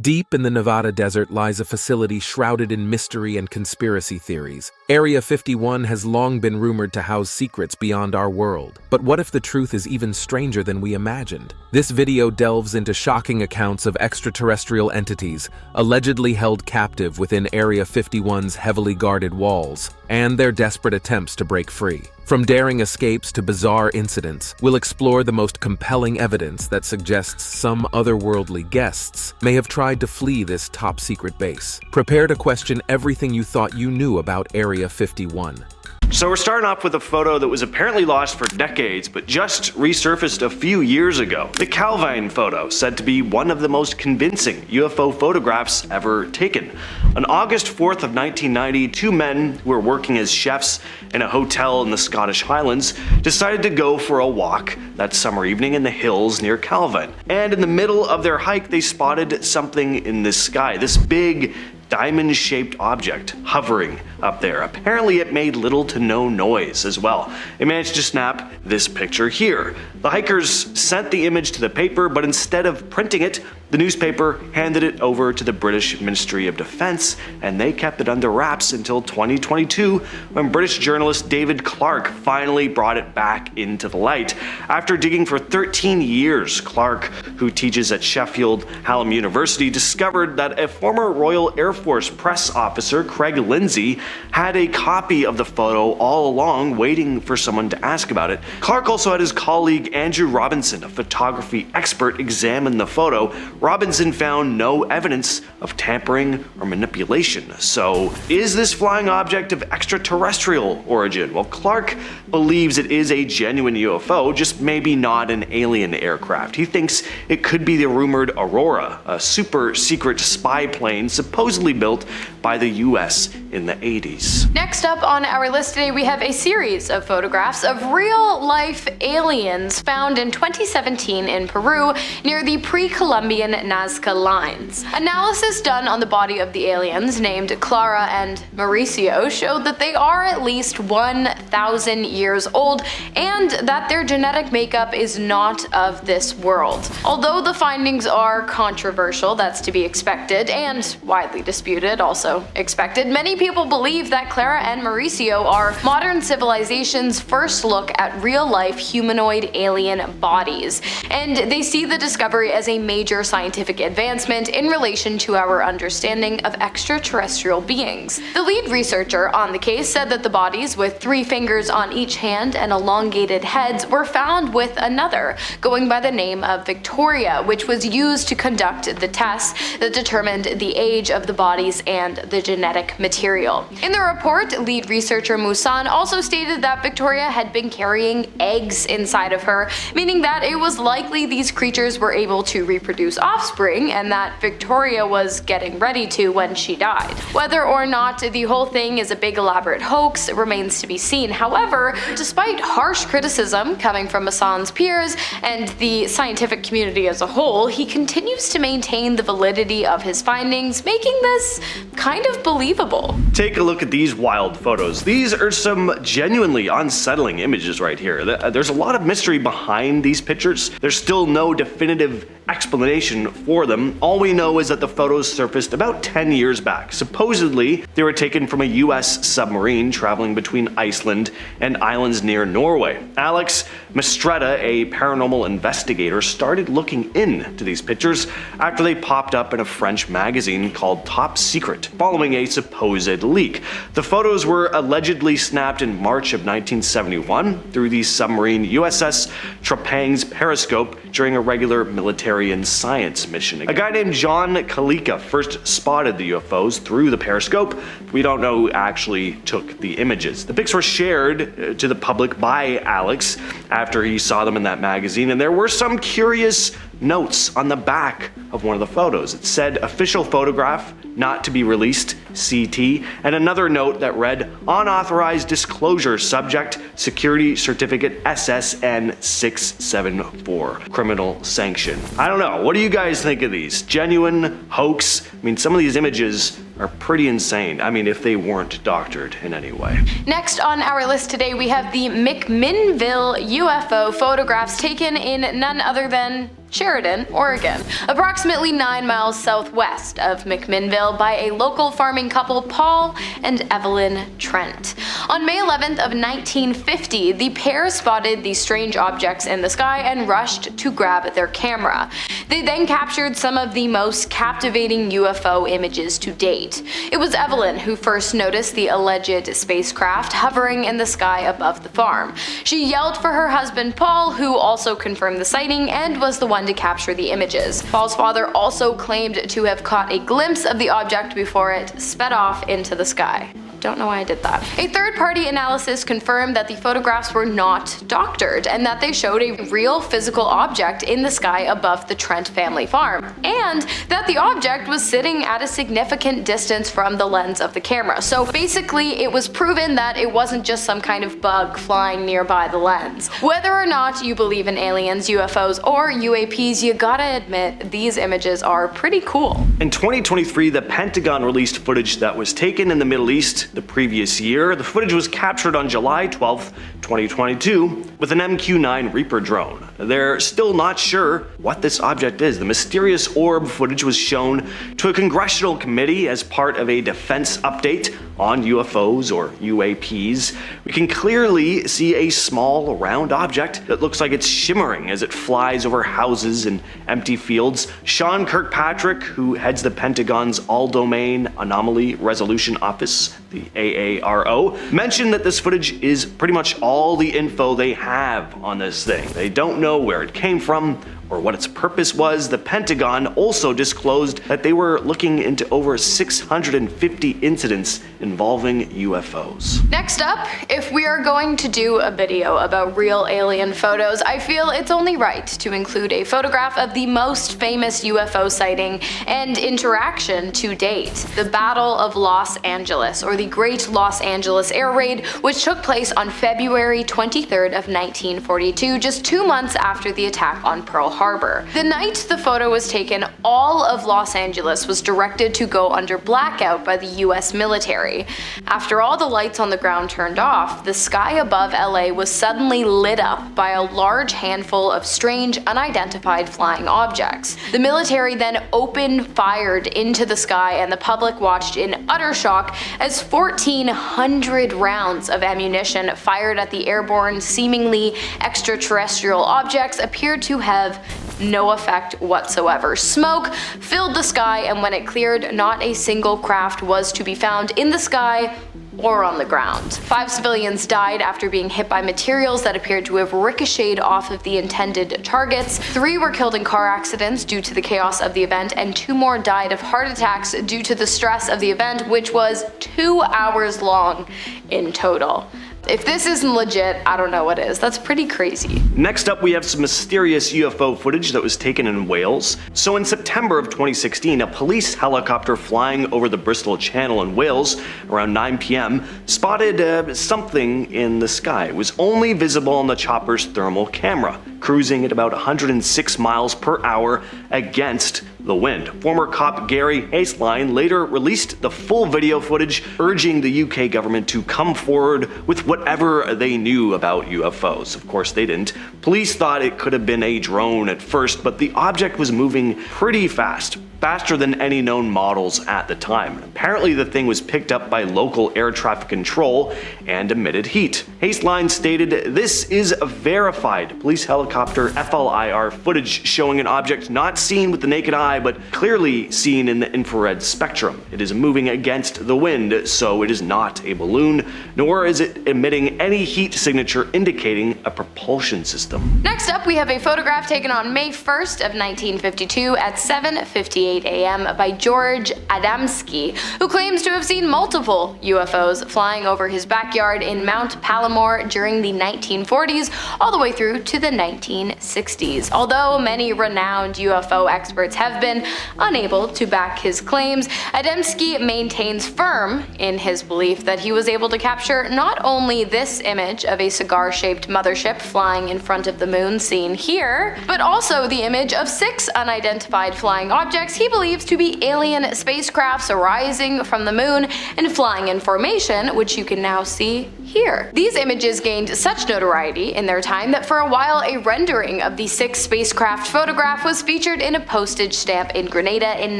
Deep in the Nevada desert lies a facility shrouded in mystery and conspiracy theories. Area 51 has long been rumored to house secrets beyond our world. But what if the truth is even stranger than we imagined? This video delves into shocking accounts of extraterrestrial entities allegedly held captive within Area 51's heavily guarded walls, and their desperate attempts to break free. From daring escapes to bizarre incidents, we'll explore the most compelling evidence that suggests some otherworldly guests may have tried to flee this top-secret base. Prepare to question everything you thought you knew about Area 51. So we're starting off with a photo that was apparently lost for decades, but just resurfaced a few years ago. The Calvine photo, said to be one of the most convincing UFO photographs ever taken. On August 4th of 1990, two men who were working as chefs in a hotel in the Scottish Highlands decided to go for a walk that summer evening in the hills near Calvine. And in the middle of their hike, they spotted something in the sky, this big diamond-shaped object hovering up there. Apparently it made little to no noise as well. They managed to snap this picture here. The hikers sent the image to the paper, but instead of printing it, the newspaper handed it over to the British Ministry of Defence, and they kept it under wraps until 2022, when British journalist David Clarke finally brought it back into the light. After digging for 13 years, Clarke, who teaches at Sheffield Hallam University, discovered that a former Royal Air Force press officer, Craig Lindsay, had a copy of the photo all along, waiting for someone to ask about it. Clarke also had his colleague Andrew Robinson, a photography expert, examine the photo. Robinson found no evidence of tampering or manipulation. So, is this flying object of extraterrestrial origin? Well, Clarke believes it is a genuine UFO, just maybe not an alien aircraft. He thinks it could be the rumored Aurora, a super secret spy plane supposedly built by the US in the 80s. Next up on our list today, we have a series of photographs of real-life aliens found in 2017 in Peru near the pre-Columbian Nazca lines. Analysis done on the body of the aliens, named Clara and Mauricio, showed that they are at least 1,000 years old and that their genetic makeup is not of this world. Although the findings are controversial, that's to be expected, and widely disputed, also expected, many people believe that Clara and Mauricio are modern civilization's first look at real-life humanoid alien bodies, and they see the discovery as a major scientific advancement in relation to our understanding of extraterrestrial beings. The lead researcher on the case said that the bodies, with 3 fingers on each hand and elongated heads, were found with another, going by the name of Victoria, which was used to conduct the tests that determined the age of the bodies and the genetic material. In the report, lead researcher Musan also stated that Victoria had been carrying eggs inside of her, meaning that it was likely these creatures were able to reproduce offspring, and that Victoria was getting ready to when she died. Whether or not the whole thing is a big elaborate hoax remains to be seen. However, despite harsh criticism coming from Musan's peers and the scientific community as a whole, he continues to maintain the validity of his findings, making this kind of believable. Take a look at these wild photos. These are some genuinely unsettling images right here. There's a lot of mystery behind these pictures. There's still no definitive explanation for them. All we know is that the photos surfaced about 10 years back. Supposedly, they were taken from a US submarine traveling between Iceland and islands near Norway. Alex Mistretta, a paranormal investigator, started looking into these pictures after they popped up in a French magazine called Top Secret, following a supposed leak. The photos were allegedly snapped in March of 1971 through the submarine USS Trepang's periscope during a regular military and science mission. A guy named John Kalika first spotted the UFOs through the periscope. We don't know who actually took the images. The pics were shared to the public by Alex after he saw them in that magazine, and there were some curious notes on the back of one of the photos. It said official photograph, not to be released, CT, and another note that read unauthorized disclosure subject security certificate SSN 674 criminal sanction. I don't know, what do you guys think of these? Genuine, hoax? I mean, some of these images are pretty insane. I mean, if they weren't doctored in any way. Next on our list today, we have the McMinnville UFO photographs taken in none other than Sheridan, Oregon, approximately 9 miles southwest of McMinnville by a local farming couple, Paul and Evelyn Trent. On May 11th of 1950, the pair spotted these strange objects in the sky and rushed to grab their camera. They then captured some of the most captivating UFO images to date. It was Evelyn who first noticed the alleged spacecraft hovering in the sky above the farm. She yelled for her husband Paul, who also confirmed the sighting and was the one to capture the images. Paul's father also claimed to have caught a glimpse of the object before it sped off into the sky. Don't know why I did that. A third-party analysis confirmed that the photographs were not doctored and that they showed a real physical object in the sky above the Trent family farm, and that the object was sitting at a significant distance from the lens of the camera. So basically, it was proven that it wasn't just some kind of bug flying nearby the lens. Whether or not you believe in aliens, UFOs, or UAPs, you gotta admit these images are pretty cool. In 2023, the Pentagon released footage that was taken in the Middle East the previous year. The footage was captured on July 12th, 2022 with an MQ-9 Reaper drone. They're still not sure what this object is. The mysterious orb footage was shown to a congressional committee as part of a defense update on UFOs or UAPs. We can clearly see a small round object that looks like it's shimmering as it flies over houses and empty fields. Sean Kirkpatrick, who heads the Pentagon's All-Domain Anomaly Resolution Office, the AARO, mentioned that this footage is pretty much all the info they have on this thing. They don't know where it came from or what its purpose was. The Pentagon also disclosed that they were looking into over 650 incidents involving UFOs. Next up, if we are going to do a video about real alien photos, I feel it's only right to include a photograph of the most famous UFO sighting and interaction to date, the Battle of Los Angeles, or the Great Los Angeles Air Raid, which took place on February 23rd of 1942, just 2 months after the attack on Pearl Harbor. The night the photo was taken, all of Los Angeles was directed to go under blackout by the US military. After all the lights on the ground turned off, the sky above LA was suddenly lit up by a large handful of strange, unidentified flying objects. The military then opened fired into the sky, and the public watched in utter shock as 1,400 rounds of ammunition fired at the airborne, seemingly extraterrestrial objects appeared to have no effect whatsoever. Smoke filled the sky, and when it cleared, not a single craft was to be found in the sky or on the ground. 5 civilians died after being hit by materials that appeared to have ricocheted off of the intended targets. 3 were killed in car accidents due to the chaos of the event, and 2 more died of heart attacks due to the stress of the event, which was 2 hours long in total. If this isn't legit, I don't know what is. That's pretty crazy. Next up, we have some mysterious UFO footage that was taken in Wales. So in September of 2016, a police helicopter flying over the Bristol Channel in Wales around 9 p.m. spotted something in the sky. It was only visible on the chopper's thermal camera, cruising at about 106 miles per hour against the wind. Former cop Gary Haseline later released the full video footage, urging the UK government to come forward with whatever they knew about UFOs. Of course, they didn't. Police thought it could have been a drone at first, but the object was moving pretty fast. Faster than any known models at the time. Apparently the thing was picked up by local air traffic control and emitted heat. Haseline stated, "This is verified police helicopter FLIR footage showing an object not seen with the naked eye but clearly seen in the infrared spectrum. It is moving against the wind, so it is not a balloon, nor is it emitting any heat signature indicating a propulsion system." Next up, we have a photograph taken on May 1st of 1952 at 7:58 a.m. by George Adamski, who claims to have seen multiple UFOs flying over his backyard in Mount Palomar during the 1940s all the way through to the 1960s. Although many renowned UFO experts have been unable to back his claims, Adamski maintains firm in his belief that he was able to capture not only this image of a cigar-shaped mothership flying in front of the moon seen here, but also the image of 6 unidentified flying objects he believes to be alien spacecrafts arising from the moon and flying in formation, which you can now see here. These images gained such notoriety in their time that for a while a rendering of the 6 spacecraft photograph was featured in a postage stamp in Grenada in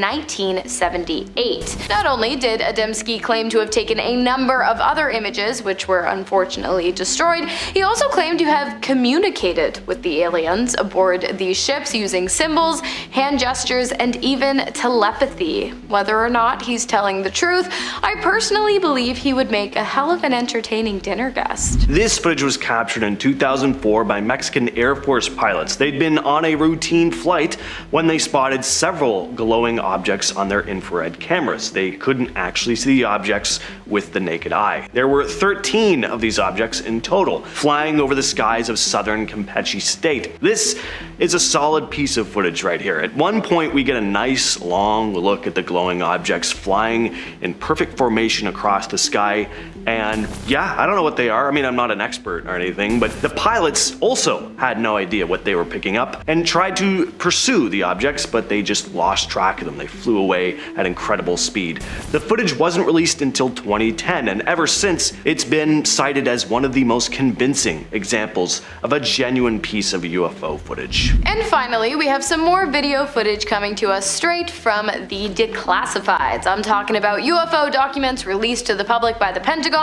1978. Not only did Adamski claim to have taken a number of other images, which were unfortunately destroyed, he also claimed to have communicated with the aliens aboard these ships using symbols, hand gestures, and even telepathy. Whether or not he's telling the truth, I personally believe he would make a hell of an entertaining dinner guest. This footage was captured in 2004 by Mexican Air Force pilots. They'd been on a routine flight when they spotted several glowing objects on their infrared cameras. They couldn't actually see the objects with the naked eye. There were 13 of these objects in total, flying over the skies of southern Campeche state. This is a solid piece of footage right here. At one point we get a nice long look at the glowing objects flying in perfect formation across the sky, and yeah, I don't know what they are. I mean, I'm not an expert or anything, but the pilots also had no idea what they were picking up and tried to pursue the objects, but they just lost track of them. They flew away at incredible speed. The footage wasn't released until 2010, and ever since, it's been cited as one of the most convincing examples of a genuine piece of UFO footage. And finally, we have some more video footage coming to us straight from the declassifieds. I'm talking about UFO documents released to the public by the Pentagon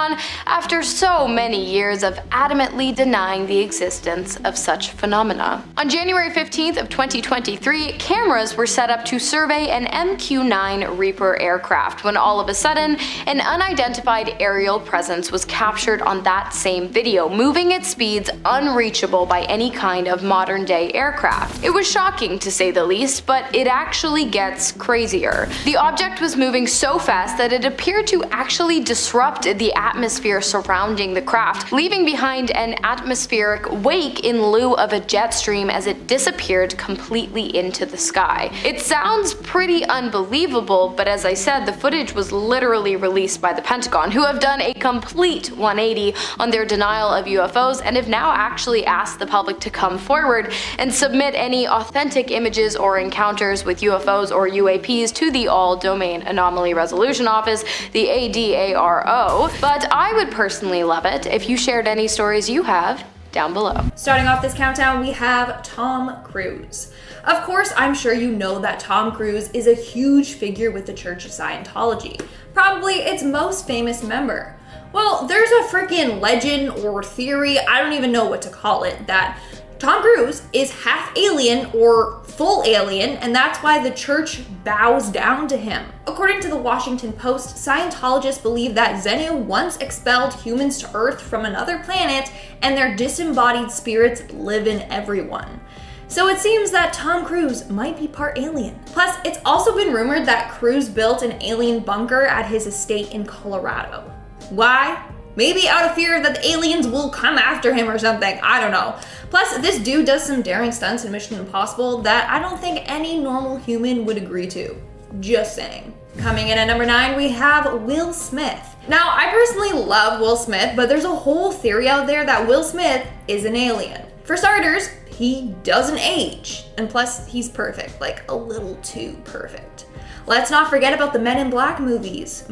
after so many years of adamantly denying the existence of such phenomena. On January 15th of 2023, cameras were set up to survey an MQ-9 Reaper aircraft when all of a sudden, an unidentified aerial presence was captured on that same video, moving at speeds unreachable by any kind of modern-day aircraft. It was shocking to say the least, but it actually gets crazier. The object was moving so fast that it appeared to actually disrupt the atmosphere surrounding the craft, leaving behind an atmospheric wake in lieu of a jet stream as it disappeared completely into the sky. It sounds pretty unbelievable, but as I said, the footage was literally released by the Pentagon, who have done a complete 180 on their denial of UFOs and have now actually asked the public to come forward and submit any authentic images or encounters with UFOs or UAPs to the All Domain Anomaly Resolution Office, the ADARO. But I would personally love it if you shared any stories you have down below. Starting off this countdown, we have Tom Cruise. Of course, I'm sure you know that Tom Cruise is a huge figure with the Church of Scientology, probably its most famous member. Well, there's a freaking legend or theory, I don't even know what to call it, that Tom Cruise is half alien or full alien, and that's why the church bows down to him. According to the Washington Post, Scientologists believe that Xenu once expelled humans to Earth from another planet, and their disembodied spirits live in everyone. So it seems that Tom Cruise might be part alien. Plus, it's also been rumored that Cruise built an alien bunker at his estate in Colorado. Why? Maybe out of fear that the aliens will come after him or something, I don't know. Plus, this dude does some daring stunts in Mission Impossible that I don't think any normal human would agree to. Just saying. Coming in at number 9, we have Will Smith. Now, I personally love Will Smith, but there's a whole theory out there that Will Smith is an alien. For starters, he doesn't age, and plus he's perfect, like a little too perfect. Let's not forget about the Men in Black movies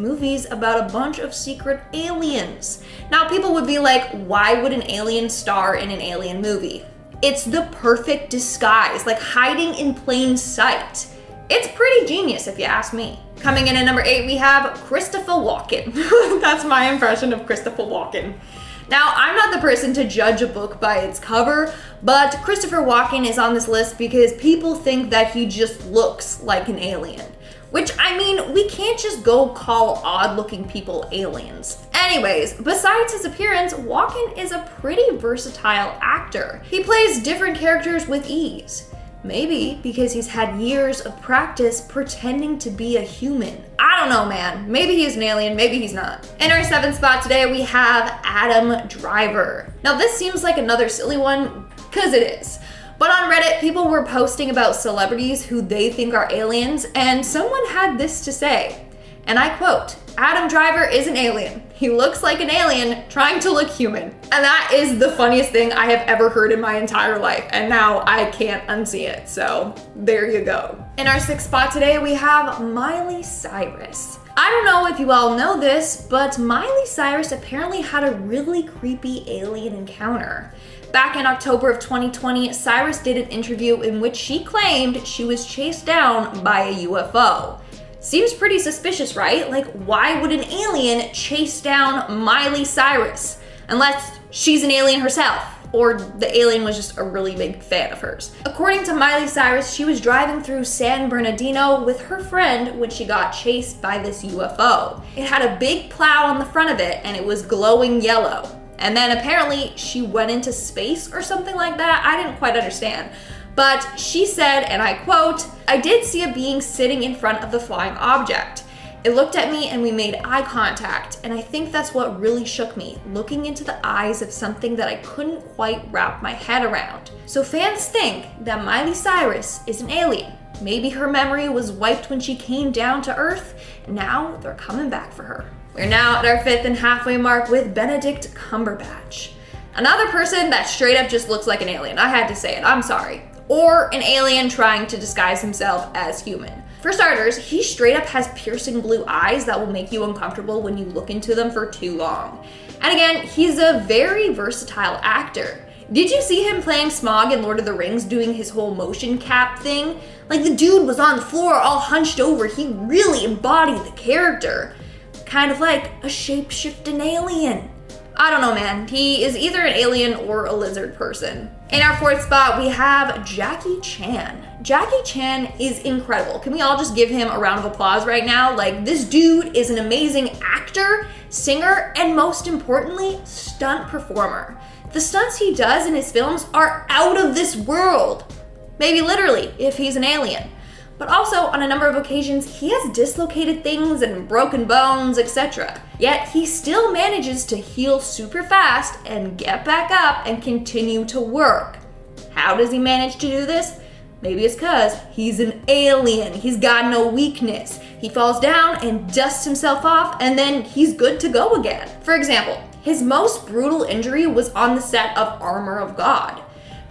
about a bunch of secret aliens. Now people would be like, why would an alien star in an alien movie? It's the perfect disguise, like hiding in plain sight. It's pretty genius if you ask me. Coming in at number 8, we have Christopher Walken. That's my impression of Christopher Walken. Now, I'm not the person to judge a book by its cover, but Christopher Walken is on this list because people think that he just looks like an alien. Which, I mean, we can't just go call odd-looking people aliens. Anyways, besides his appearance, Walken is a pretty versatile actor. He plays different characters with ease. Maybe because he's had years of practice pretending to be a human. I don't know, man. Maybe he's an alien, maybe he's not. In our 7th spot today, we have Adam Driver. Now this seems like another silly one, because it is. But on Reddit, people were posting about celebrities who they think are aliens, and someone had this to say, and I quote, "Adam Driver is an alien. He looks like an alien trying to look human." And that is the funniest thing I have ever heard in my entire life, and now I can't unsee it, so there you go. In our sixth spot today, we have Miley Cyrus. I don't know if you all know this, but Miley Cyrus apparently had a really creepy alien encounter. Back in October of 2020, Cyrus did an interview in which she claimed she was chased down by a UFO. Seems pretty suspicious, right? Like, why would an alien chase down Miley Cyrus? Unless she's an alien herself, or the alien was just a really big fan of hers. According to Miley Cyrus, she was driving through San Bernardino with her friend when she got chased by this UFO. It had a big plow on the front of it, and it was glowing yellow. And then apparently she went into space or something like that. I didn't quite understand. But she said, and I quote, "I did see a being sitting in front of the flying object. It looked at me and we made eye contact, and I think that's what really shook me, looking into the eyes of something that I couldn't quite wrap my head around." So fans think that Miley Cyrus is an alien. Maybe her memory was wiped when she came down to Earth, and now they're coming back for her. We're now at our fifth and halfway mark with Benedict Cumberbatch. Another person that straight up just looks like an alien. I had to say it, I'm sorry. Or an alien trying to disguise himself as human. For starters, he straight up has piercing blue eyes that will make you uncomfortable when you look into them for too long. And again, he's a very versatile actor. Did you see him playing Smaug in Lord of the Rings doing his whole motion cap thing? Like, the dude was on the floor all hunched over. He really embodied the character. Kind of like a shape-shifting alien. I don't know, man. He is either an alien or a lizard person. In our fourth spot, we have Jackie Chan. Jackie Chan is incredible. Can we all just give him a round of applause right now? Like, this dude is an amazing actor, singer, and most importantly, stunt performer. The stunts he does in his films are out of this world. Maybe literally, if he's an alien. But also, on a number of occasions, he has dislocated things and broken bones, etc. Yet, he still manages to heal super fast and get back up and continue to work. How does he manage to do this? Maybe it's because he's an alien. He's got no weakness. He falls down and dusts himself off, and then he's good to go again. For example, his most brutal injury was on the set of Armor of God.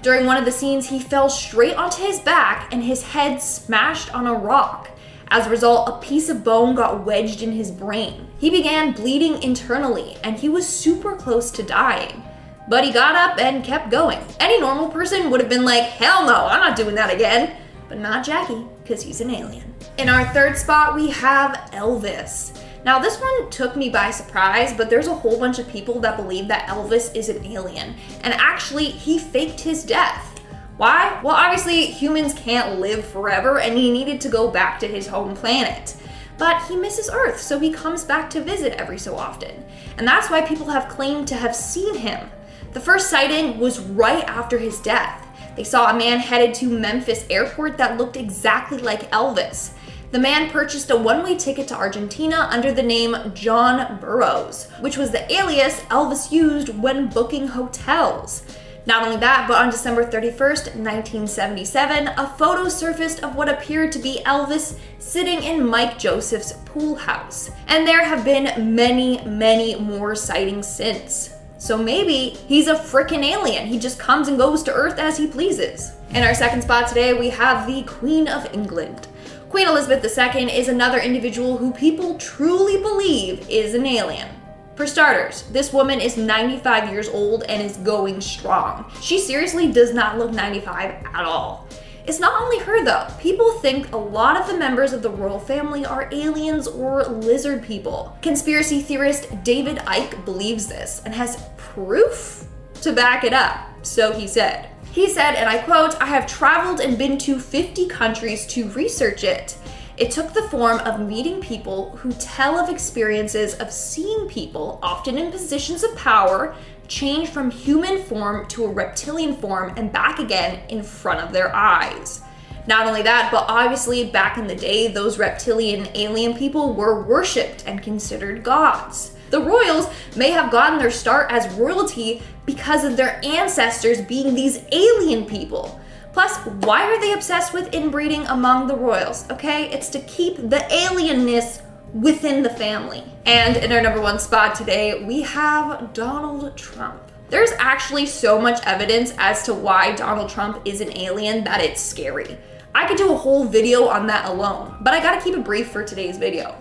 During one of the scenes, he fell straight onto his back and his head smashed on a rock. As a result, a piece of bone got wedged in his brain. He began bleeding internally, and he was super close to dying. But he got up and kept going. Any normal person would have been like, hell no, I'm not doing that again. But not Jackie, because he's an alien. In our third spot, we have Elvis. Now, this one took me by surprise, but there's a whole bunch of people that believe that Elvis is an alien. And actually, he faked his death. Why? Well, obviously, humans can't live forever, and he needed to go back to his home planet. But he misses Earth, so he comes back to visit every so often. And that's why people have claimed to have seen him. The first sighting was right after his death. They saw a man headed to Memphis airport that looked exactly like Elvis. The man purchased a one-way ticket to Argentina under the name John Burroughs, which was the alias Elvis used when booking hotels. Not only that, but on December 31st, 1977, a photo surfaced of what appeared to be Elvis sitting in Mike Joseph's pool house. And there have been many, many more sightings since. So maybe he's a frickin' alien. He just comes and goes to Earth as he pleases. In our second spot today, we have the Queen of England. Queen Elizabeth II is another individual who people truly believe is an alien. For starters, this woman is 95 years old and is going strong. She seriously does not look 95 at all. It's not only her though. People think a lot of the members of the royal family are aliens or lizard people. Conspiracy theorist David Icke believes this and has proof to back it up. So he said, and I quote, "I have traveled and been to 50 countries to research it. It took the form of meeting people who tell of experiences of seeing people, often in positions of power, change from human form to a reptilian form and back again in front of their eyes." Not only that, but obviously back in the day, those reptilian alien people were worshipped and considered gods. The royals may have gotten their start as royalty because of their ancestors being these alien people. Plus, why are they obsessed with inbreeding among the royals? Okay, it's to keep the alienness within the family. And in our number 1 spot today, we have Donald Trump. There's actually so much evidence as to why Donald Trump is an alien that it's scary. I could do a whole video on that alone, but I gotta keep it brief for today's video.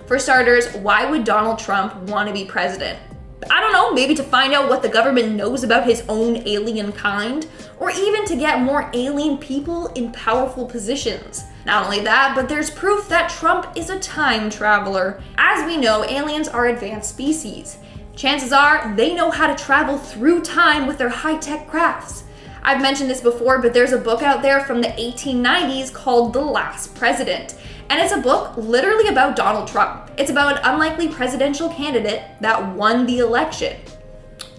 For starters, why would Donald Trump want to be president? I don't know, maybe to find out what the government knows about his own alien kind, or even to get more alien people in powerful positions. Not only that, but there's proof that Trump is a time traveler. As we know, aliens are advanced species. Chances are they know how to travel through time with their high-tech crafts. I've mentioned this before, but there's a book out there from the 1890s called The Last President. And it's a book literally about Donald Trump. It's about an unlikely presidential candidate that won the election.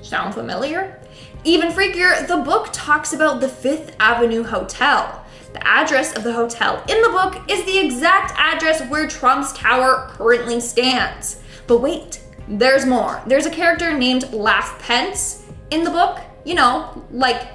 Sound familiar? Even freakier, the book talks about the Fifth Avenue Hotel. The address of the hotel in the book is the exact address where Trump's tower currently stands. But wait, there's more. There's a character named Laugh Pence in the book. You know, like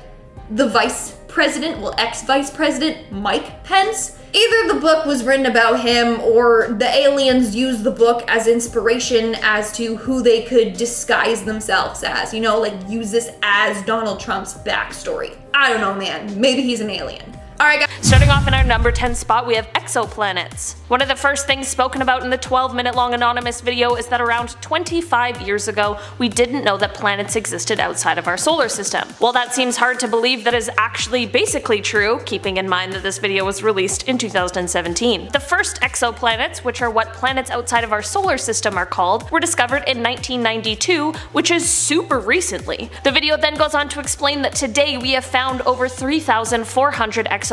the vice president, well, ex-vice president Mike Pence. Either the book was written about him or the aliens used the book as inspiration as to who they could disguise themselves as, you know, like use this as Donald Trump's backstory. I don't know, man. Maybe he's an alien. Alright guys. Starting off in our number 10 spot, we have exoplanets. One of the first things spoken about in the 12-minute long anonymous video is that around 25 years ago, we didn't know that planets existed outside of our solar system. While that seems hard to believe, that is actually basically true, keeping in mind that this video was released in 2017. The first exoplanets, which are what planets outside of our solar system are called, were discovered in 1992, which is super recently. The video then goes on to explain that today we have found over 3,400 exoplanets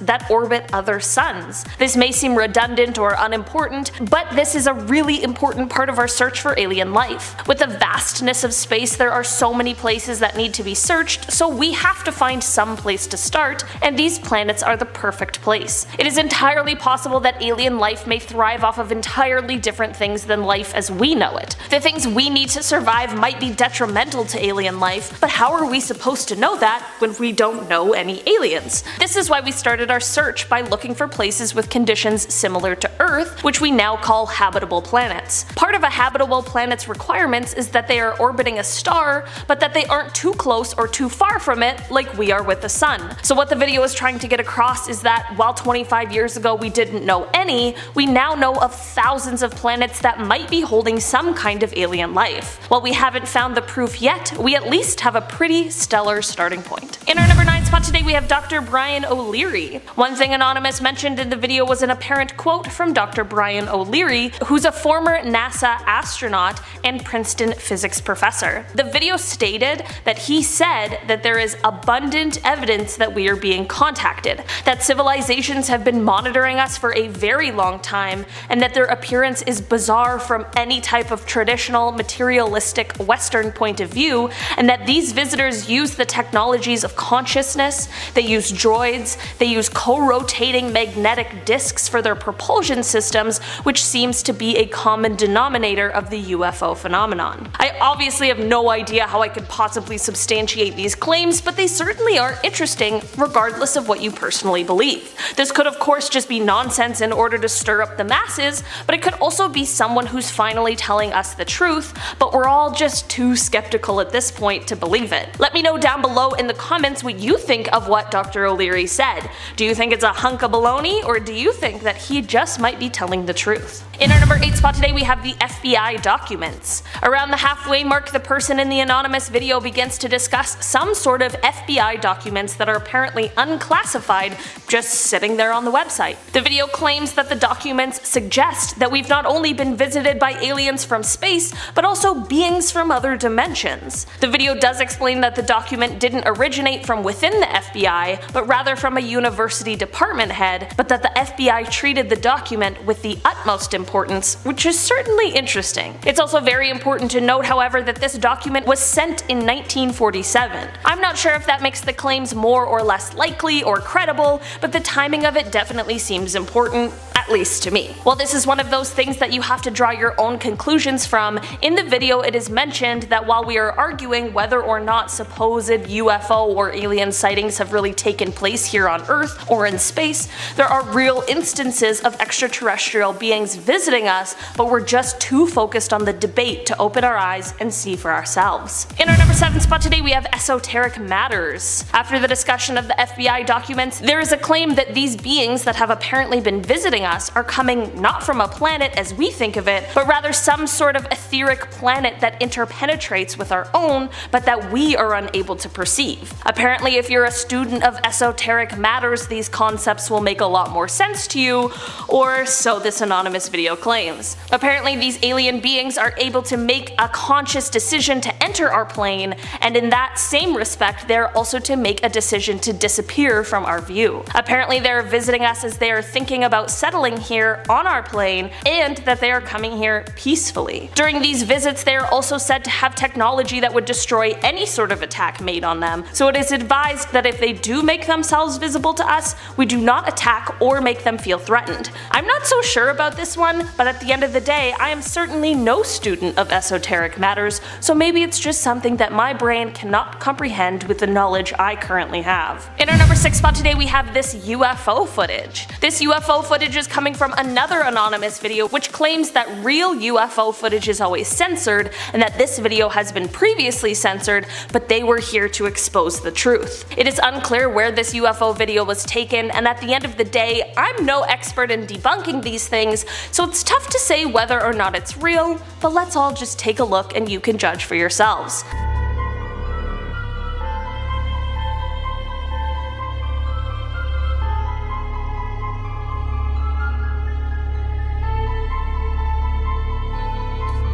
that orbit other suns. This may seem redundant or unimportant, but this is a really important part of our search for alien life. With the vastness of space, there are so many places that need to be searched, so we have to find some place to start, and these planets are the perfect place. It is entirely possible that alien life may thrive off of entirely different things than life as we know it. The things we need to survive might be detrimental to alien life, but how are we supposed to know that when we don't know any aliens? This is why we started our search by looking for places with conditions similar to Earth, which we now call habitable planets. Part of a habitable planet's requirements is that they are orbiting a star, but that they aren't too close or too far from it like we are with the sun. So what the video is trying to get across is that while 25 years ago we didn't know any, we now know of thousands of planets that might be holding some kind of alien life. While we haven't found the proof yet, we at least have a pretty stellar starting point. In our number 9 spot today, we have Dr. Brian O'Leary. One thing Anonymous mentioned in the video was an apparent quote from Dr. Brian O'Leary, who's a former NASA astronaut and Princeton physics professor. The video stated that he said that there is abundant evidence that we are being contacted, that civilizations have been monitoring us for a very long time, and that their appearance is bizarre from any type of traditional materialistic Western point of view, and that these visitors use the technologies of consciousness, they use droids, they use co-rotating magnetic disks for their propulsion systems, which seems to be a common denominator of the UFO phenomenon. I obviously have no idea how I could possibly substantiate these claims, but they certainly are interesting regardless of what you personally believe. This could of course just be nonsense in order to stir up the masses, but it could also be someone who's finally telling us the truth, but we're all just too skeptical at this point to believe it. Let me know down below in the comments what you think of what Dr. O'Leary said. Do you think it's a hunk of baloney, or do you think that he just might be telling the truth? In our number 8 spot today, we have the FBI documents. Around the halfway mark, the person in the anonymous video begins to discuss some sort of FBI documents that are apparently unclassified, just sitting there on the website. The video claims that the documents suggest that we've not only been visited by aliens from space, but also beings from other dimensions. The video does explain that the document didn't originate from within the FBI, but rather from a university department head, but that the FBI treated the document with the utmost importance, which is certainly interesting. It's also very important to note, however, that this document was sent in 1947. I'm not sure if that makes the claims more or less likely or credible, but the timing of it definitely seems important, at at least to me. While this is one of those things that you have to draw your own conclusions from, in the video it is mentioned that while we are arguing whether or not supposed UFO or alien sightings have really taken place here on Earth or in space, there are real instances of extraterrestrial beings visiting us, but we're just too focused on the debate to open our eyes and see for ourselves. In our number 7 spot today we have esoteric matters. After the discussion of the FBI documents, there is a claim that these beings that have apparently been visiting us are coming not from a planet as we think of it, but rather some sort of etheric planet that interpenetrates with our own, but that we are unable to perceive. Apparently, if you're a student of esoteric matters, these concepts will make a lot more sense to you, or so this anonymous video claims. Apparently, these alien beings are able to make a conscious decision to enter our plane, and in that same respect, they're also to make a decision to disappear from our view. Apparently, they're visiting us as they are thinking about settling here on our plane, and that they are coming here peacefully. During these visits, they are also said to have technology that would destroy any sort of attack made on them, so it is advised that if they do make themselves visible to us, we do not attack or make them feel threatened. I'm not so sure about this one, but at the end of the day, I am certainly no student of esoteric matters, so maybe it's just something that my brain cannot comprehend with the knowledge I currently have. In our number 6 spot today we have this UFO footage. This UFO footage is coming from another anonymous video which claims that real UFO footage is always censored and that this video has been previously censored, but they were here to expose the truth. It is unclear where this UFO video was taken, and at the end of the day, I'm no expert in debunking these things, so it's tough to say whether or not it's real, but let's all just take a look and you can judge for yourselves.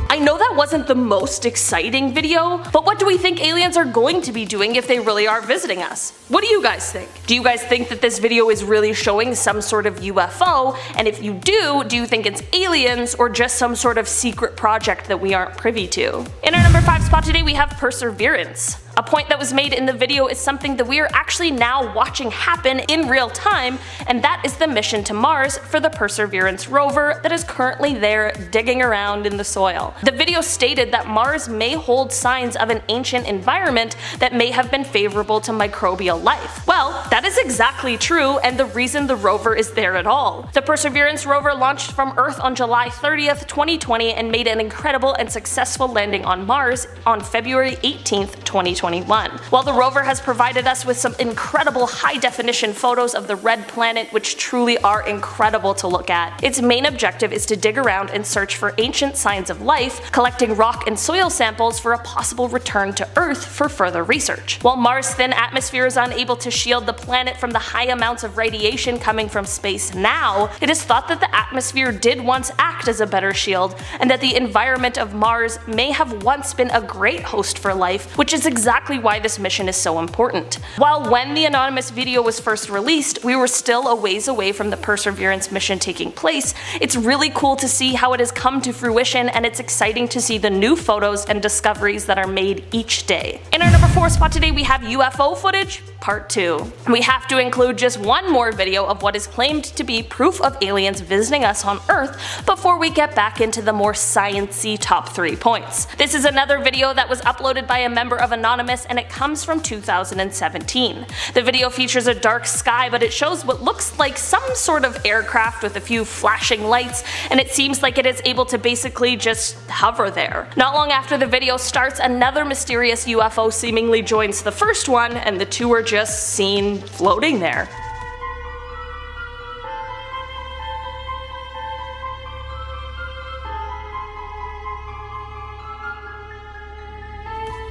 I know that wasn't the most exciting video, but what do we think aliens are going to be doing if they really are visiting us? What do you guys think? Do you guys think that this video is really showing some sort of UFO? And if you do you think it's aliens or just some sort of secret project that we aren't privy to? In our number 5 spot today we have Perseverance. A point that was made in the video is something that we are actually now watching happen in real time, and that is the mission to Mars for the Perseverance rover that is currently there digging around in the soil. The video stated that Mars may hold signs of an ancient environment that may have been favorable to microbial life. Well, that is exactly true, and the reason the rover is there at all. The Perseverance rover launched from Earth on July 30th, 2020 and made an incredible and successful landing on Mars on February 18th, 2021. While the rover has provided us with some incredible high-definition photos of the red planet which truly are incredible to look at, its main objective is to dig around and search for ancient signs of life, collecting rock and soil samples for a possible return to Earth for further research. While Mars' thin atmosphere is unable to shield the planet from the high amounts of radiation coming from space now, it is thought that the atmosphere did once act as a better shield, and that the environment of Mars may have once been a great host for life, which is exactly why this mission is so important. While when the anonymous video was first released, we were still a ways away from the Perseverance mission taking place, it's really cool to see how it has come to fruition, and it's exciting to see the new photos and discoveries that are made each day. In our number 4 spot today we have UFO footage part 2. We have to include just one more video of what is claimed to be proof of aliens visiting us on Earth before we get back into the more science-y top 3 points. This is another video that was uploaded by a member of Anonymous, and it comes from 2017. The video features a dark sky, but it shows what looks like some sort of aircraft with a few flashing lights, and it seems like it is able to basically just hover there. Not long after the video starts, another mysterious UFO seemingly joins the first one, and the two are just seen floating there.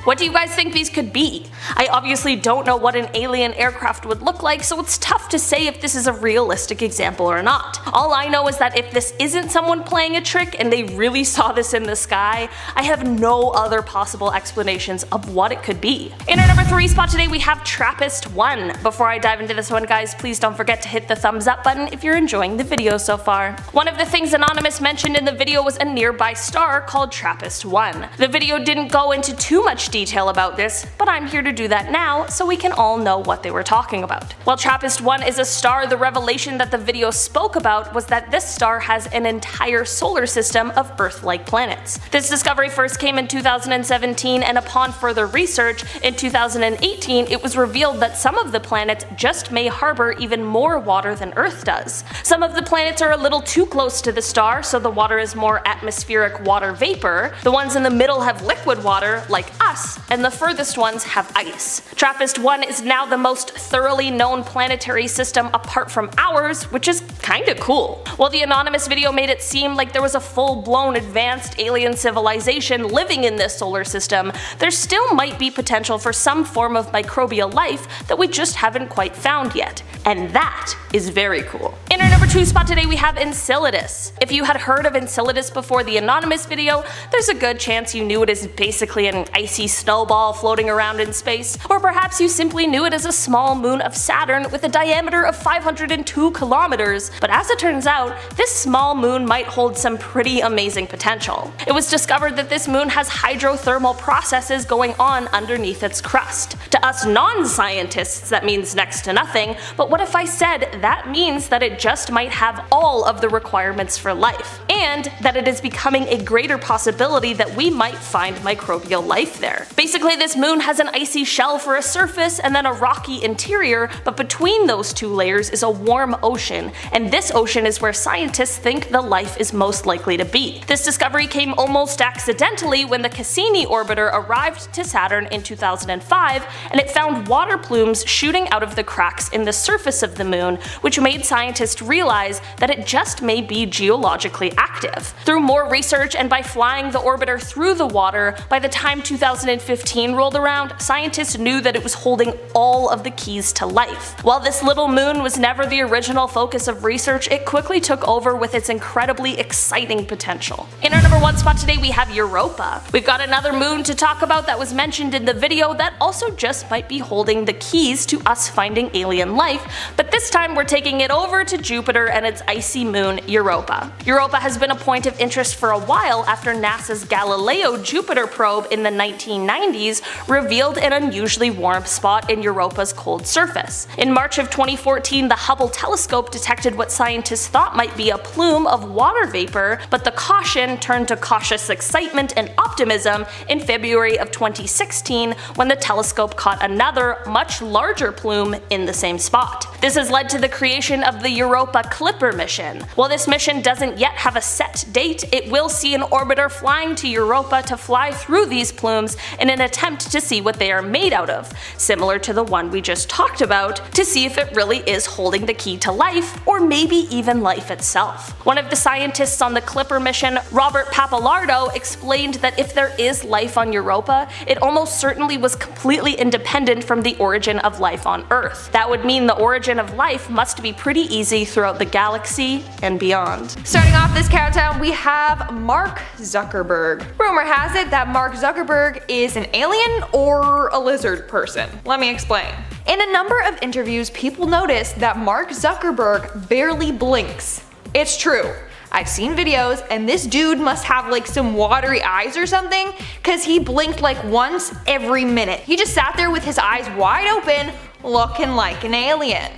What do you guys think these could be? I obviously don't know what an alien aircraft would look like, so it's tough to say if this is a realistic example or not. All I know is that if this isn't someone playing a trick and they really saw this in the sky, I have no other possible explanations of what it could be. In our number 3 spot today we have TRAPPIST-1. Before I dive into this one, guys, please don't forget to hit the thumbs up button if you're enjoying the video so far. One of the things Anonymous mentioned in the video was a nearby star called TRAPPIST-1. The video didn't go into too much detail about this, but I'm here to do that now so we can all know what they were talking about. While TRAPPIST-1 is a star, the revelation that the video spoke about was that this star has an entire solar system of Earth-like planets. This discovery first came in 2017, and upon further research, in 2018 it was revealed that some of the planets just may harbor even more water than Earth does. Some of the planets are a little too close to the star, so the water is more atmospheric water vapor. The ones in the middle have liquid water, like us, and the furthest ones have ice. TRAPPIST-1 is now the most thoroughly known planetary system apart from ours, which is kinda cool. While the anonymous video made it seem like there was a full-blown advanced alien civilization living in this solar system, there still might be potential for some form of microbial life that we just haven't quite found yet. And that is very cool. In our number 2 spot today we have Enceladus. If you had heard of Enceladus before the anonymous video, there's a good chance you knew it as basically an icy snowball floating around in space, or perhaps you simply knew it as a small moon of Saturn with a diameter of 502 kilometers, but as it turns out, this small moon might hold some pretty amazing potential. It was discovered that this moon has hydrothermal processes going on underneath its crust. To us non-scientists that means next to nothing, but what if I said that means that it just might have all of the requirements for life, and that it is becoming a greater possibility that we might find microbial life there. Basically, this moon has an icy shell for a surface and then a rocky interior, but between those two layers is a warm ocean, and this ocean is where scientists think the life is most likely to be. This discovery came almost accidentally when the Cassini orbiter arrived to Saturn in 2005, and it found water plumes shooting out of the cracks in the surface of the moon, which made scientists realize that it just may be geologically active. Through more research and by flying the orbiter through the water, by the time 2015 rolled around, scientists knew that it was holding all of the keys to life. While this little moon was never the original focus of research, it quickly took over with its incredibly exciting potential. In our number 1 spot today we have Europa. We've got another moon to talk about that was mentioned in the video that also just might be holding the keys to us finding alien life, but this time we're taking it over to Jupiter and its icy moon Europa. Europa has been a point of interest for a while after NASA's Galileo Jupiter probe in the 1990s revealed an unusually warm spot in Europa's cold surface. In March of 2014, the Hubble telescope detected what scientists thought might be a plume of water vapor, but the caution turned to cautious excitement and optimism in February of 2016 when the telescope caught another, much larger plume in the same spot. This has led to the creation of the Europa Clipper mission. While this mission doesn't yet have a set date, it will see an orbiter flying to Europa to fly through these plumes in an attempt to see what they are made out of, similar to the one we just talked about, to see if it really is holding the key to life, or maybe even life itself. One of the scientists on the Clipper mission, Robert Pappalardo, explained that if there is life on Europa, it almost certainly was completely independent from the origin of life on Earth. That would mean the origin of life must be pretty easy throughout the galaxy and beyond. Starting off this countdown, we have Mark Zuckerberg. Rumor has it that Mark Zuckerberg is an alien or a lizard person. Let me explain. In a number of interviews, people notice that Mark Zuckerberg barely blinks. It's true. I've seen videos and this dude must have like some watery eyes or something, cause he blinked like once every minute. He just sat there with his eyes wide open, looking like an alien.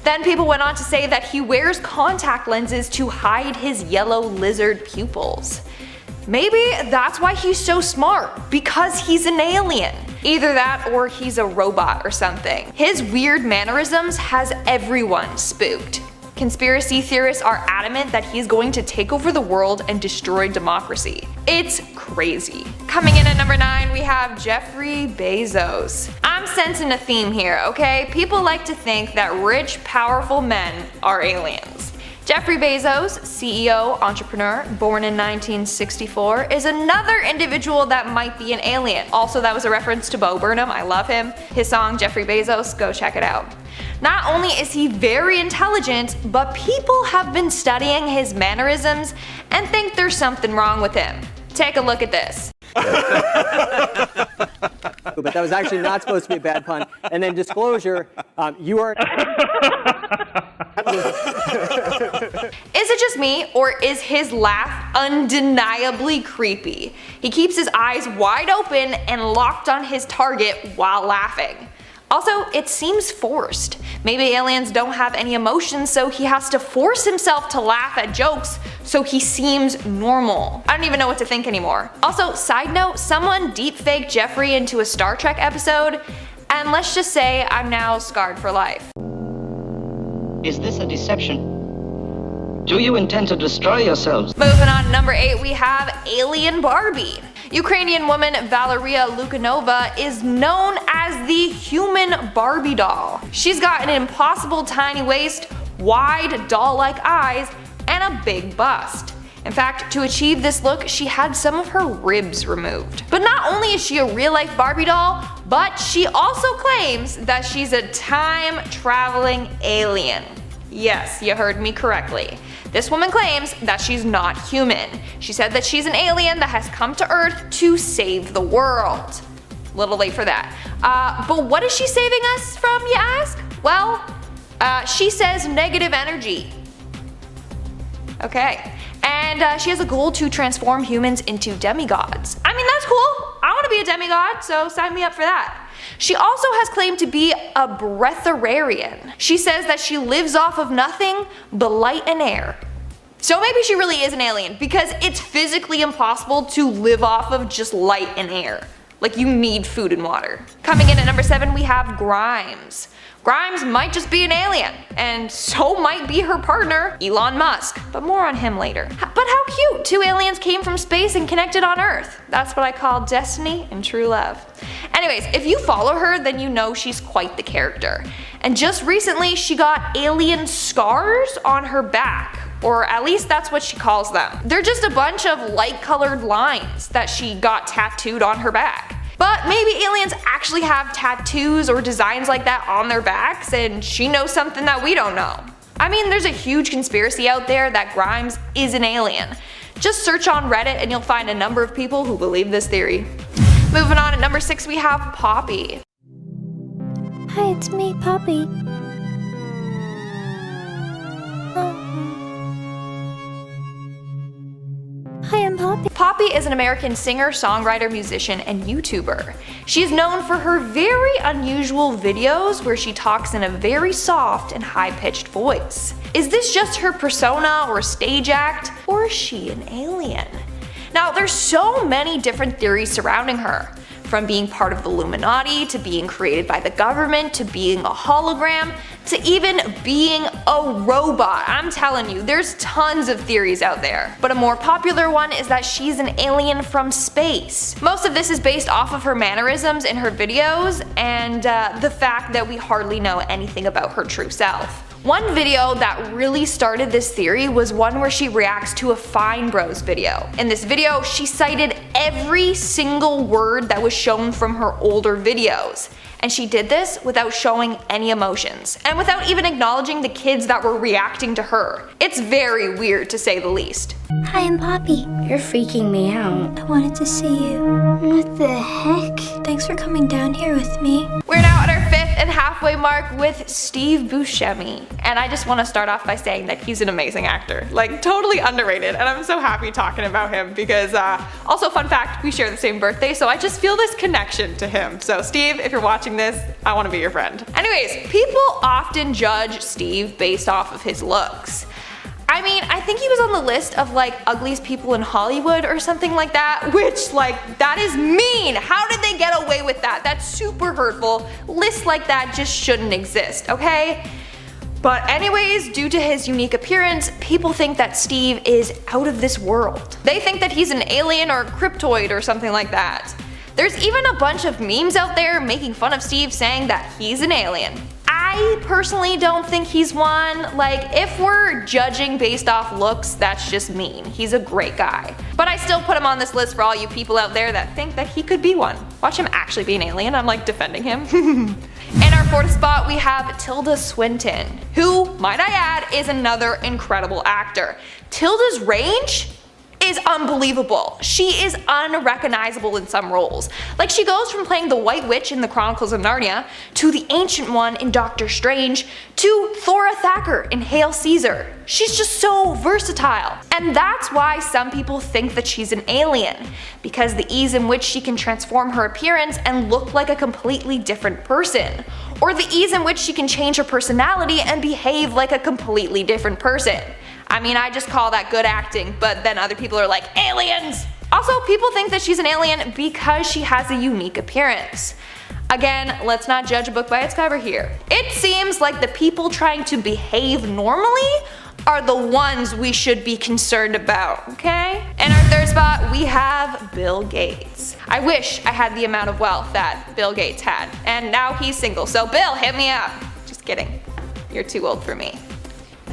Then people went on to say that he wears contact lenses to hide his yellow lizard pupils. Maybe that's why he's so smart, because he's an alien. Either that or he's a robot or something. His weird mannerisms has everyone spooked. Conspiracy theorists are adamant that he's going to take over the world and destroy democracy. It's crazy. Coming in at number 9, we have Jeffrey Bezos. I'm sensing a theme here, okay? People like to think that rich, powerful men are aliens. Jeffrey Bezos, CEO, entrepreneur, born in 1964, is another individual that might be an alien. Also, that was a reference to Bo Burnham. I love him. His song Jeffrey Bezos, go check it out. Not only is he very intelligent, but people have been studying his mannerisms and think there's something wrong with him. Take a look at this. But that was actually not supposed to be a bad pun. And then disclosure, you are... Is it just me, or is his laugh undeniably creepy? He keeps his eyes wide open and locked on his target while laughing. Also, it seems forced. Maybe aliens don't have any emotions, so he has to force himself to laugh at jokes so he seems normal. I don't even know what to think anymore. Also, side note, someone deepfaked Jeffrey into a Star Trek episode, and let's just say I'm now scarred for life. Is this a deception? Do you intend to destroy yourselves? Moving on to number 8, we have Alien Barbie. Ukrainian woman Valeria Lukyanova is known as the human Barbie doll. She's got an impossible tiny waist, wide doll-like eyes, and a big bust. In fact, to achieve this look, she had some of her ribs removed. But not only is she a real-life Barbie doll, but she also claims that she's a time-traveling alien. Yes, you heard me correctly. This woman claims that she's not human. She said that she's an alien that has come to Earth to save the world. Little late for that. But what is she saving us from, you ask? Well, she says negative energy. Okay. And she has a goal to transform humans into demigods. I mean, that's cool. I want to be a demigod, so sign me up for that. She also has claimed to be a breatharian. She says that she lives off of nothing but light and air. So maybe she really is an alien, because it's physically impossible to live off of just light and air. Like, you need food and water. Coming in at number 7, we have Grimes. Grimes might just be an alien, and so might be her partner, Elon Musk, but more on him later. But how cute, 2 aliens came from space and connected on Earth. That's what I call destiny and true love. Anyways, if you follow her, then you know she's quite the character. And just recently, she got alien scars on her back, or at least that's what she calls them. They're just a bunch of light-colored lines that she got tattooed on her back. But maybe aliens actually have tattoos or designs like that on their backs, and she knows something that we don't know. I mean, there's a huge conspiracy out there that Grimes is an alien. Just search on Reddit and you'll find a number of people who believe this theory. Moving on, at number 6 we have Poppy. Hi, it's me, Poppy. Hi, I'm Poppy. Poppy is an American singer, songwriter, musician, and YouTuber. She is known for her very unusual videos where she talks in a very soft and high-pitched voice. Is this just her persona or stage act, or is she an alien? Now, there's so many different theories surrounding her. From being part of the Illuminati, to being created by the government, to being a hologram, to even being a robot. I'm telling you, there's tons of theories out there. But a more popular one is that she's an alien from space. Most of this is based off of her mannerisms in her videos, and the fact that we hardly know anything about her true self. One video that really started this theory was one where she reacts to a Fine Bros video. In this video, she cited every single word that was shown from her older videos. And she did this without showing any emotions, and without even acknowledging the kids that were reacting to her. It's very weird, to say the least. Hi, I'm Poppy. You're freaking me out. I wanted to see you. What the heck? Thanks for coming down here with me. We're now at our 5th and halfway mark with Steve Buscemi. And I just want to start off by saying that he's an amazing actor. Like, totally underrated, and I'm so happy talking about him because, also fun fact, we share the same birthday, so I just feel this connection to him. So Steve, if you're watching this, I want to be your friend. Anyways, people often judge Steve based off of his looks. I mean, I think he was on the list of like ugliest people in Hollywood or something like that, which like, that is mean. How did they get away with that? That's super hurtful. Lists like that just shouldn't exist, okay? But anyways, due to his unique appearance, people think that Steve is out of this world. They think that he's an alien or a cryptoid or something like that. There's even a bunch of memes out there making fun of Steve, saying that he's an alien. I personally don't think he's one. Like, if we're judging based off looks, that's just mean. He's a great guy. But I still put him on this list for all you people out there that think that he could be one. Watch him actually be an alien. I'm like defending him. In our 4th spot, we have Tilda Swinton, who, might I add, is another incredible actor. Tilda's range is unbelievable. She is unrecognizable in some roles. Like, she goes from playing the White Witch in the Chronicles of Narnia, to the Ancient One in Doctor Strange, to Thora Thacker in Hail Caesar. She's just so versatile. And that's why some people think that she's an alien, because the ease in which she can transform her appearance and look like a completely different person, or the ease in which she can change her personality and behave like a completely different person. I mean, I just call that good acting, but then other people are like, aliens! Also, people think that she's an alien because she has a unique appearance. Again, let's not judge a book by its cover here. It seems like the people trying to behave normally are the ones we should be concerned about, okay? In our third spot, we have Bill Gates. I wish I had the amount of wealth that Bill Gates had, and now he's single, so Bill, hit me up. Just kidding, you're too old for me.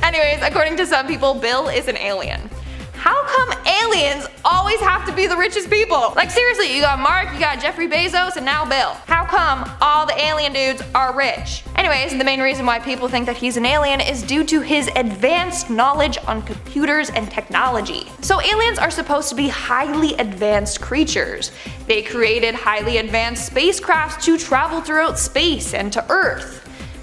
Anyways, according to some people, Bill is an alien. How come aliens always have to be the richest people? Like, seriously, you got Mark, you got Jeffrey Bezos, and now Bill. How come all the alien dudes are rich? Anyways, the main reason why people think that he's an alien is due to his advanced knowledge on computers and technology. So aliens are supposed to be highly advanced creatures. They created highly advanced spacecrafts to travel throughout space and to Earth.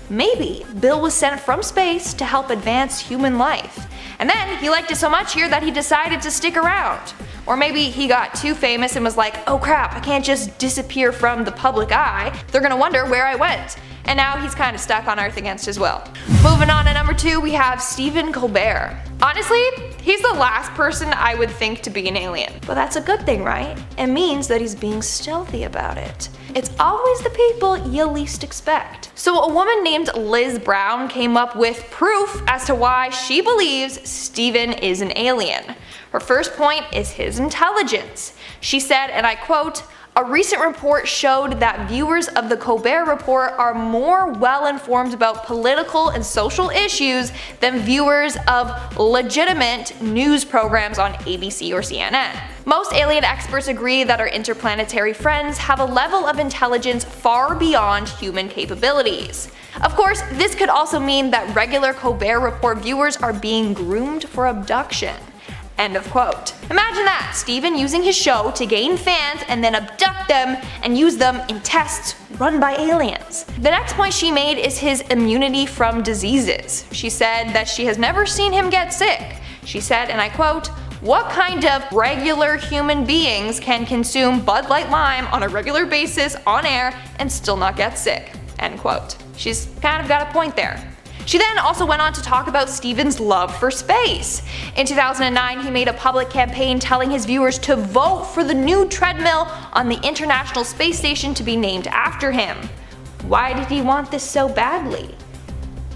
Maybe Bill was sent from space to help advance human life. And then he liked it so much here that he decided to stick around. Or maybe he got too famous and was like, oh crap, I can't just disappear from the public eye. They're gonna wonder where I went. And now he's kind of stuck on Earth against his will. Moving on to number 2, we have Stephen Colbert. Honestly, he's the last person I would think to be an alien. But that's a good thing, right? It means that he's being stealthy about it. It's always the people you least expect. So a woman named Liz Brown came up with proof as to why she believes Stephen is an alien. Her first point is his intelligence. She said, and I quote, "A recent report showed that viewers of the Colbert Report are more well informed about political and social issues than viewers of legitimate news programs on ABC or CNN. Most alien experts agree that our interplanetary friends have a level of intelligence far beyond human capabilities. Of course, this could also mean that regular Colbert Report viewers are being groomed for abduction." End of quote. Imagine that, Stephen using his show to gain fans and then abduct them and use them in tests run by aliens. The next point she made is his immunity from diseases. She said that she has never seen him get sick. She said, and I quote, "What kind of regular human beings can consume Bud Light Lime on a regular basis on air and still not get sick?" End quote. She's kind of got a point there. She then also went on to talk about Stephen's love for space. In 2009, he made a public campaign telling his viewers to vote for the new treadmill on the International Space Station to be named after him. Why did he want this so badly?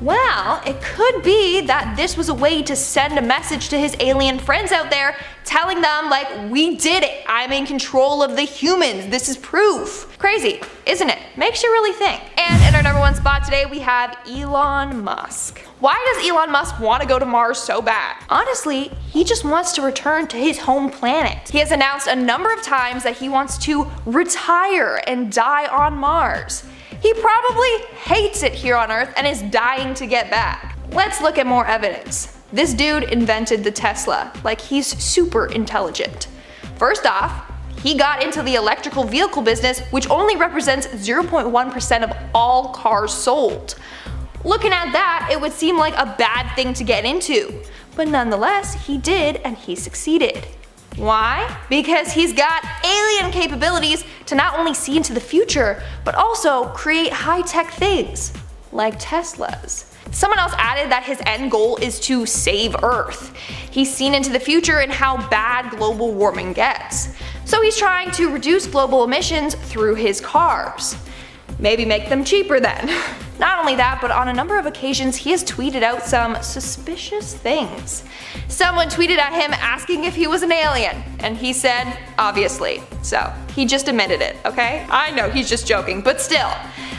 Well, it could be that this was a way to send a message to his alien friends out there, telling them like, we did it, I'm in control of the humans, this is proof. Crazy, isn't it? Makes you really think. And in our number 1 spot today, we have Elon Musk. Why does Elon Musk want to go to Mars so bad? Honestly, he just wants to return to his home planet. He has announced a number of times that he wants to retire and die on Mars. He probably hates it here on Earth and is dying to get back. Let's look at more evidence. This dude invented the Tesla, like he's super intelligent. First off, he got into the electrical vehicle business, which only represents 0.1% of all cars sold. Looking at that, it would seem like a bad thing to get into, but nonetheless, he did and he succeeded. Why? Because he's got alien capabilities to not only see into the future, but also create high-tech things, like Teslas. Someone else added that his end goal is to save Earth. He's seen into the future and how bad global warming gets. So he's trying to reduce global emissions through his cars. Maybe make them cheaper then. Not only that, but on a number of occasions he has tweeted out some suspicious things. Someone tweeted at him asking if he was an alien, and he said, obviously. So, he just admitted it, okay? I know he's just joking, but still.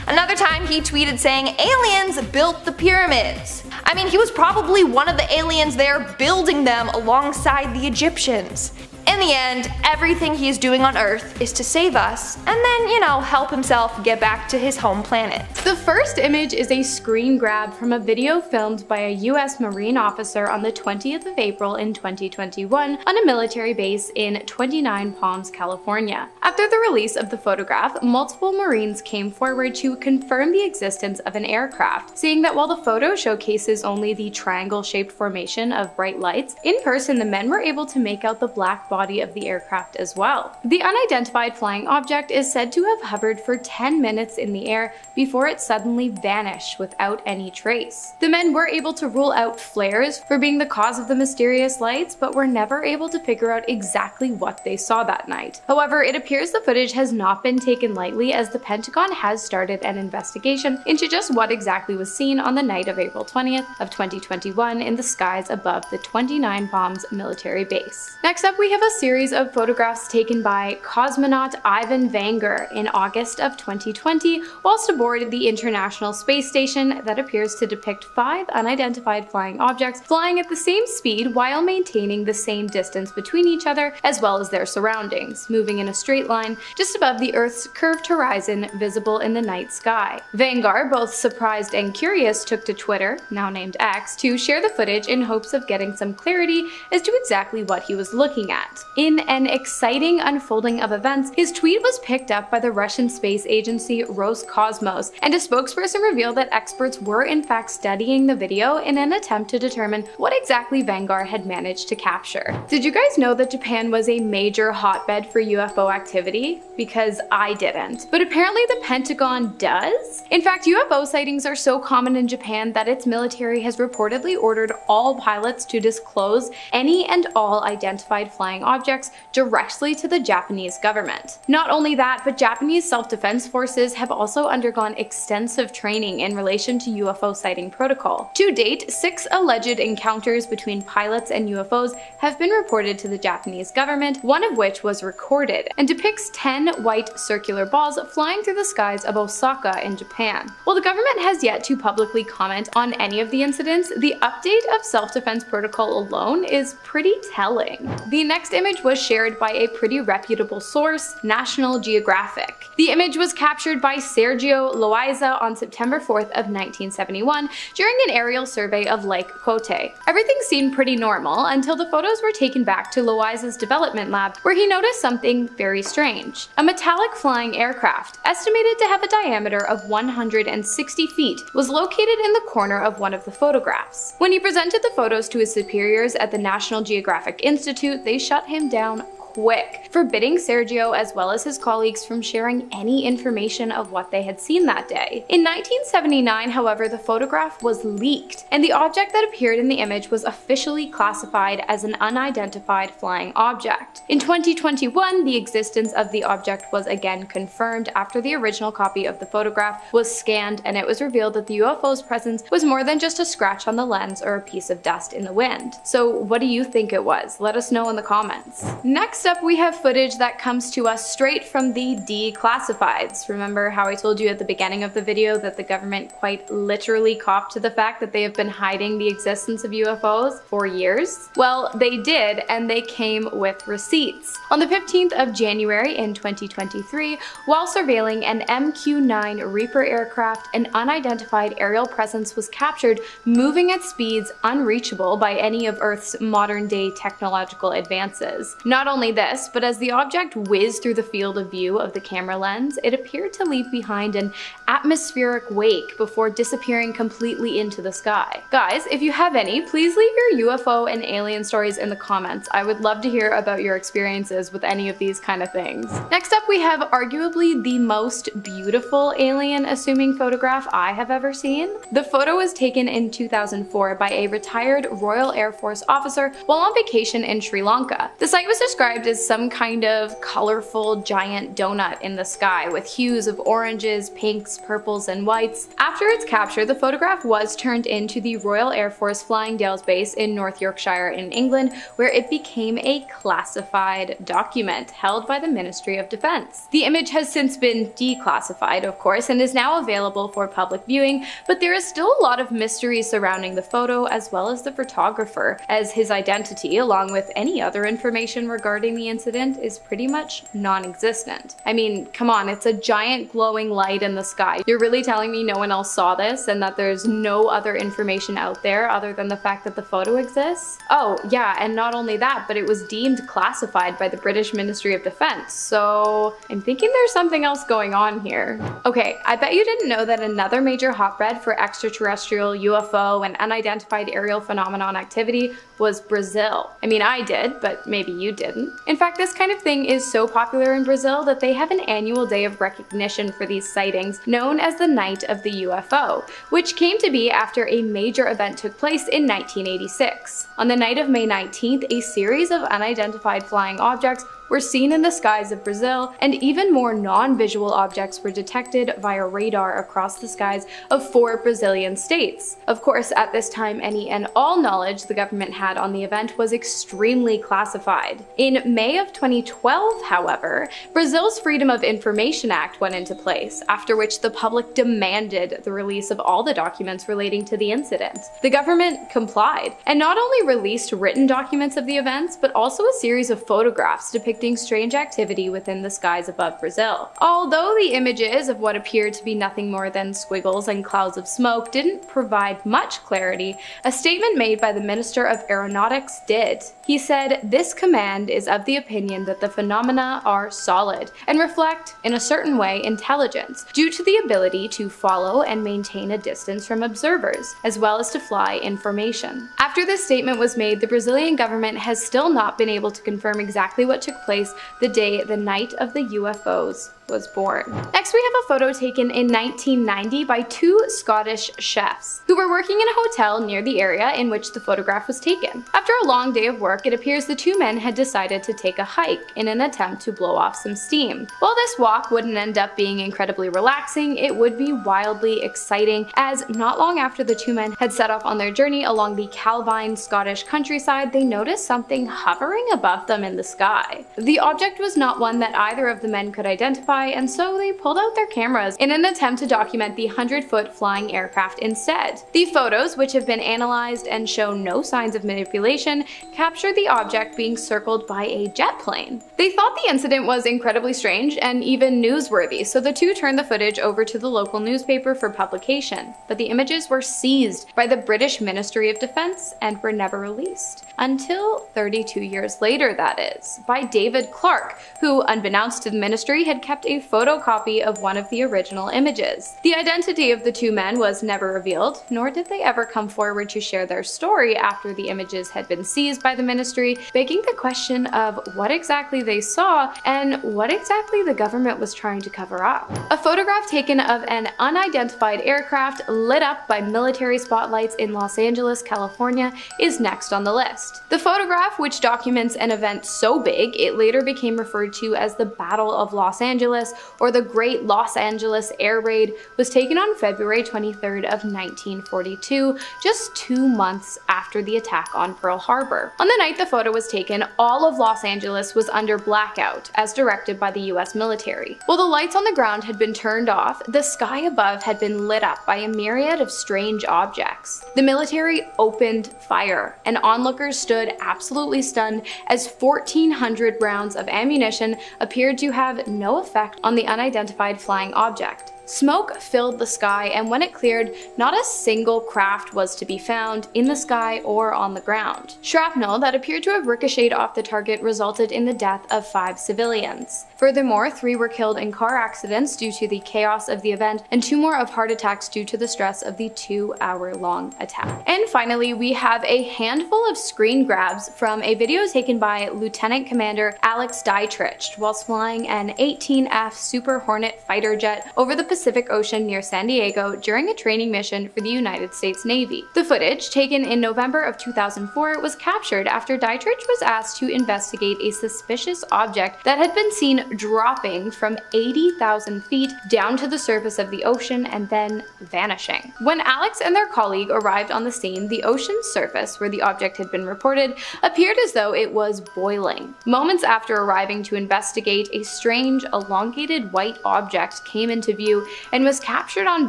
Another time he tweeted saying aliens built the pyramids. I mean, he was probably one of the aliens there building them alongside the Egyptians. In the end, everything he is doing on Earth is to save us, and then, help himself get back to his home planet. The first image is a screen grab from a video filmed by a US Marine officer on the 20th of April in 2021 on a military base in 29 Palms, California. After the release of the photograph, multiple Marines came forward to confirm the existence of an aircraft, saying that while the photo showcases only the triangle-shaped formation of bright lights, in person the men were able to make out the black body of the aircraft as well. The unidentified flying object is said to have hovered for 10 minutes in the air before it suddenly vanished without any trace. The men were able to rule out flares for being the cause of the mysterious lights, but were never able to figure out exactly what they saw that night. However, it appears the footage has not been taken lightly, as the Pentagon has started an investigation into just what exactly was seen on the night of April 20th of 2021 in the skies above the 29 Palms military base. Next up, we have a series of photographs taken by cosmonaut Ivan Vanger in August of 2020 whilst aboard the International Space Station that appears to depict 5 unidentified flying objects flying at the same speed while maintaining the same distance between each other as well as their surroundings, moving in a straight line just above the Earth's curved horizon visible in the night sky. Vangar, both surprised and curious, took to Twitter, now named X, to share the footage in hopes of getting some clarity as to exactly what he was looking at. In an exciting unfolding of events, his tweet was picked up by the Russian space agency Roscosmos, and a spokesperson revealed that experts were in fact studying the video in an attempt to determine what exactly Vangar had managed to capture. Did you guys know that Japan was a major hotbed for UFO activity? Because I didn't. But apparently the Pentagon does? In fact, UFO sightings are so common in Japan that its military has reportedly ordered all pilots to disclose any and all identified flying objects directly to the Japanese government. Not only that, but Japanese self-defense forces have also undergone extensive training in relation to UFO sighting protocol. To date, 6 alleged encounters between pilots and UFOs have been reported to the Japanese government, one of which was recorded, and depicts 10 white circular balls flying through the skies of Osaka in Japan. While the government has yet to publicly comment on any of the incidents, the update of self-defense protocol alone is pretty telling. The next image was shared by a pretty reputable source, National Geographic. The image was captured by Sergio Loaiza on September 4th of 1971 during an aerial survey of Lake Cote. Everything seemed pretty normal until the photos were taken back to Loaiza's development lab, where he noticed something very strange. A metallic flying aircraft, estimated to have a diameter of 160 feet, was located in the corner of one of the photographs. When he presented the photos to his superiors at the National Geographic Institute, they shut him down quick, forbidding Sergio as well as his colleagues from sharing any information of what they had seen that day. In 1979, however, the photograph was leaked, and the object that appeared in the image was officially classified as an unidentified flying object. In 2021, the existence of the object was again confirmed after the original copy of the photograph was scanned, and it was revealed that the UFO's presence was more than just a scratch on the lens or a piece of dust in the wind. So what do you think it was? Let us know in the comments. Next up, we have footage that comes to us straight from the declassifieds. Remember how I told you at the beginning of the video that the government quite literally copped to the fact that they have been hiding the existence of UFOs for years? Well, they did, and they came with receipts. On the 15th of January in 2023, while surveilling an MQ-9 Reaper aircraft, an unidentified aerial presence was captured moving at speeds unreachable by any of Earth's modern-day technological advances. Not only this, but as the object whizzed through the field of view of the camera lens, it appeared to leave behind an atmospheric wake before disappearing completely into the sky. Guys, if you have any, please leave your UFO and alien stories in the comments. I would love to hear about your experiences with any of these kind of things. Next up, we have arguably the most beautiful alien assuming photograph I have ever seen. The photo was taken in 2004 by a retired Royal Air Force officer while on vacation in Sri Lanka. The site was described as some kind of colorful giant donut in the sky with hues of oranges, pinks, purples, and whites. After its capture, the photograph was turned into the Royal Air Force Flying Dales Base in North Yorkshire in England, where it became a classified document held by the Ministry of Defense. The image has since been declassified, of course, and is now available for public viewing, but there is still a lot of mystery surrounding the photo as well as the photographer, as his identity, along with any other information regarding the incident is pretty much non-existent. I mean, come on, it's a giant glowing light in the sky. You're really telling me no one else saw this and that there's no other information out there other than the fact that the photo exists? Oh, yeah, and not only that, but it was deemed classified by the British Ministry of Defense, so I'm thinking there's something else going on here. Okay, I bet you didn't know that another major hotbed for extraterrestrial, UFO, and unidentified aerial phenomenon activity was Brazil. I mean, I did, but maybe you didn't. In fact, this kind of thing is so popular in Brazil that they have an annual day of recognition for these sightings known as the Night of the UFO, which came to be after a major event took place in 1986. On the night of May 19th, a series of unidentified flying objects were seen in the skies of Brazil, and even more non-visual objects were detected via radar across the skies of 4 Brazilian states. Of course, at this time, any and all knowledge the government had on the event was extremely classified. In May of 2012, however, Brazil's Freedom of Information Act went into place, after which the public demanded the release of all the documents relating to the incident. The government complied, and not only released written documents of the events, but also a series of photographs depicting strange activity within the skies above Brazil. Although the images of what appeared to be nothing more than squiggles and clouds of smoke didn't provide much clarity, a statement made by the Minister of Aeronautics did. He said, "This command is of the opinion that the phenomena are solid and reflect, in a certain way, intelligence, due to the ability to follow and maintain a distance from observers, as well as to fly information." After this statement was made, the Brazilian government has still not been able to confirm exactly what took place the day the Night of the UFOs was born. Next, we have a photo taken in 1990 by 2 Scottish chefs who were working in a hotel near the area in which the photograph was taken. After a long day of work, it appears the 2 men had decided to take a hike in an attempt to blow off some steam. While this walk wouldn't end up being incredibly relaxing, it would be wildly exciting, as not long after the 2 men had set off on their journey along the Calvine Scottish countryside, they noticed something hovering above them in the sky. The object was not one that either of the men could identify, and so they pulled out their cameras in an attempt to document the 100-foot flying aircraft instead. The photos, which have been analyzed and show no signs of manipulation, capture the object being circled by a jet plane. They thought the incident was incredibly strange and even newsworthy, so the 2 turned the footage over to the local newspaper for publication, but the images were seized by the British Ministry of Defense and were never released. Until 32 years later, that is, by David Clark, who, unbeknownst to the ministry, had kept a photocopy of one of the original images. The identity of the 2 men was never revealed, nor did they ever come forward to share their story after the images had been seized by the ministry, begging the question of what exactly they saw and what exactly the government was trying to cover up. A photograph taken of an unidentified aircraft lit up by military spotlights in Los Angeles, California, is next on the list. The photograph, which documents an event so big it later became referred to as the Battle of Los Angeles or the Great Los Angeles Air Raid, was taken on February 23rd of 1942, just 2 months after the attack on Pearl Harbor. On the night the photo was taken, all of Los Angeles was under blackout, as directed by the US military. While the lights on the ground had been turned off, the sky above had been lit up by a myriad of strange objects. The military opened fire, and onlookers stood absolutely stunned as 1,400 rounds of ammunition appeared to have no effect on the unidentified flying object. Smoke filled the sky, and when it cleared, not a single craft was to be found in the sky or on the ground. Shrapnel that appeared to have ricocheted off the target resulted in the death of 5 civilians. Furthermore, 3 were killed in car accidents due to the chaos of the event, and 2 more of heart attacks due to the stress of the 2-hour-long attack. And finally, we have a handful of screen grabs from a video taken by Lieutenant Commander Alex Dietrich whilst flying an 18F Super Hornet fighter jet over the Pacific Ocean near San Diego during a training mission for the United States Navy. The footage, taken in November of 2004, was captured after Dietrich was asked to investigate a suspicious object that had been seen dropping from 80,000 feet down to the surface of the ocean and then vanishing. When Alex and their colleague arrived on the scene, the ocean's surface, where the object had been reported, appeared as though it was boiling. Moments after arriving to investigate, a strange, elongated white object came into view and was captured on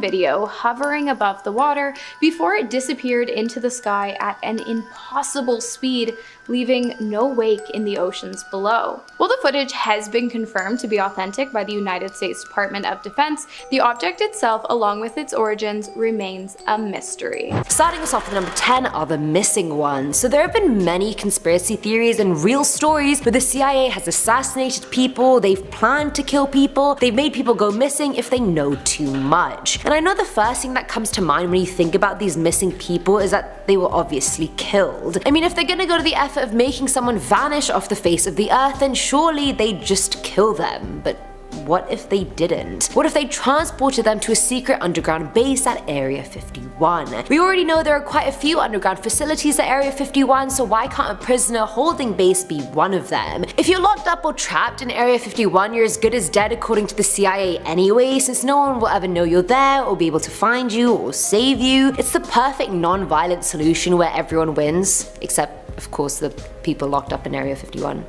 video hovering above the water before it disappeared into the sky at an impossible speed leaving no wake in the oceans below. While the footage has been confirmed to be authentic by the United States Department of Defense, the object itself, along with its origins, remains a mystery. Starting us off with number 10 are the missing ones. So there have been many conspiracy theories and real stories where the CIA has assassinated people, they've planned to kill people, they've made people go missing if they know too much. And I know the first thing that comes to mind when you think about these missing people is that they were obviously killed. I mean, if they're gonna go to the effort of making someone vanish off the face of the earth, then surely they'd just kill them. But what if they didn't? What if they transported them to a secret underground base at Area 51? We already know there are quite a few underground facilities at Area 51, so why can't a prisoner holding base be one of them? If you're locked up or trapped in Area 51, you're as good as dead according to the CIA anyway, since no one will ever know you're there or be able to find you or save you. It's the perfect non-violent solution where everyone wins, except of course the people locked up in Area 51.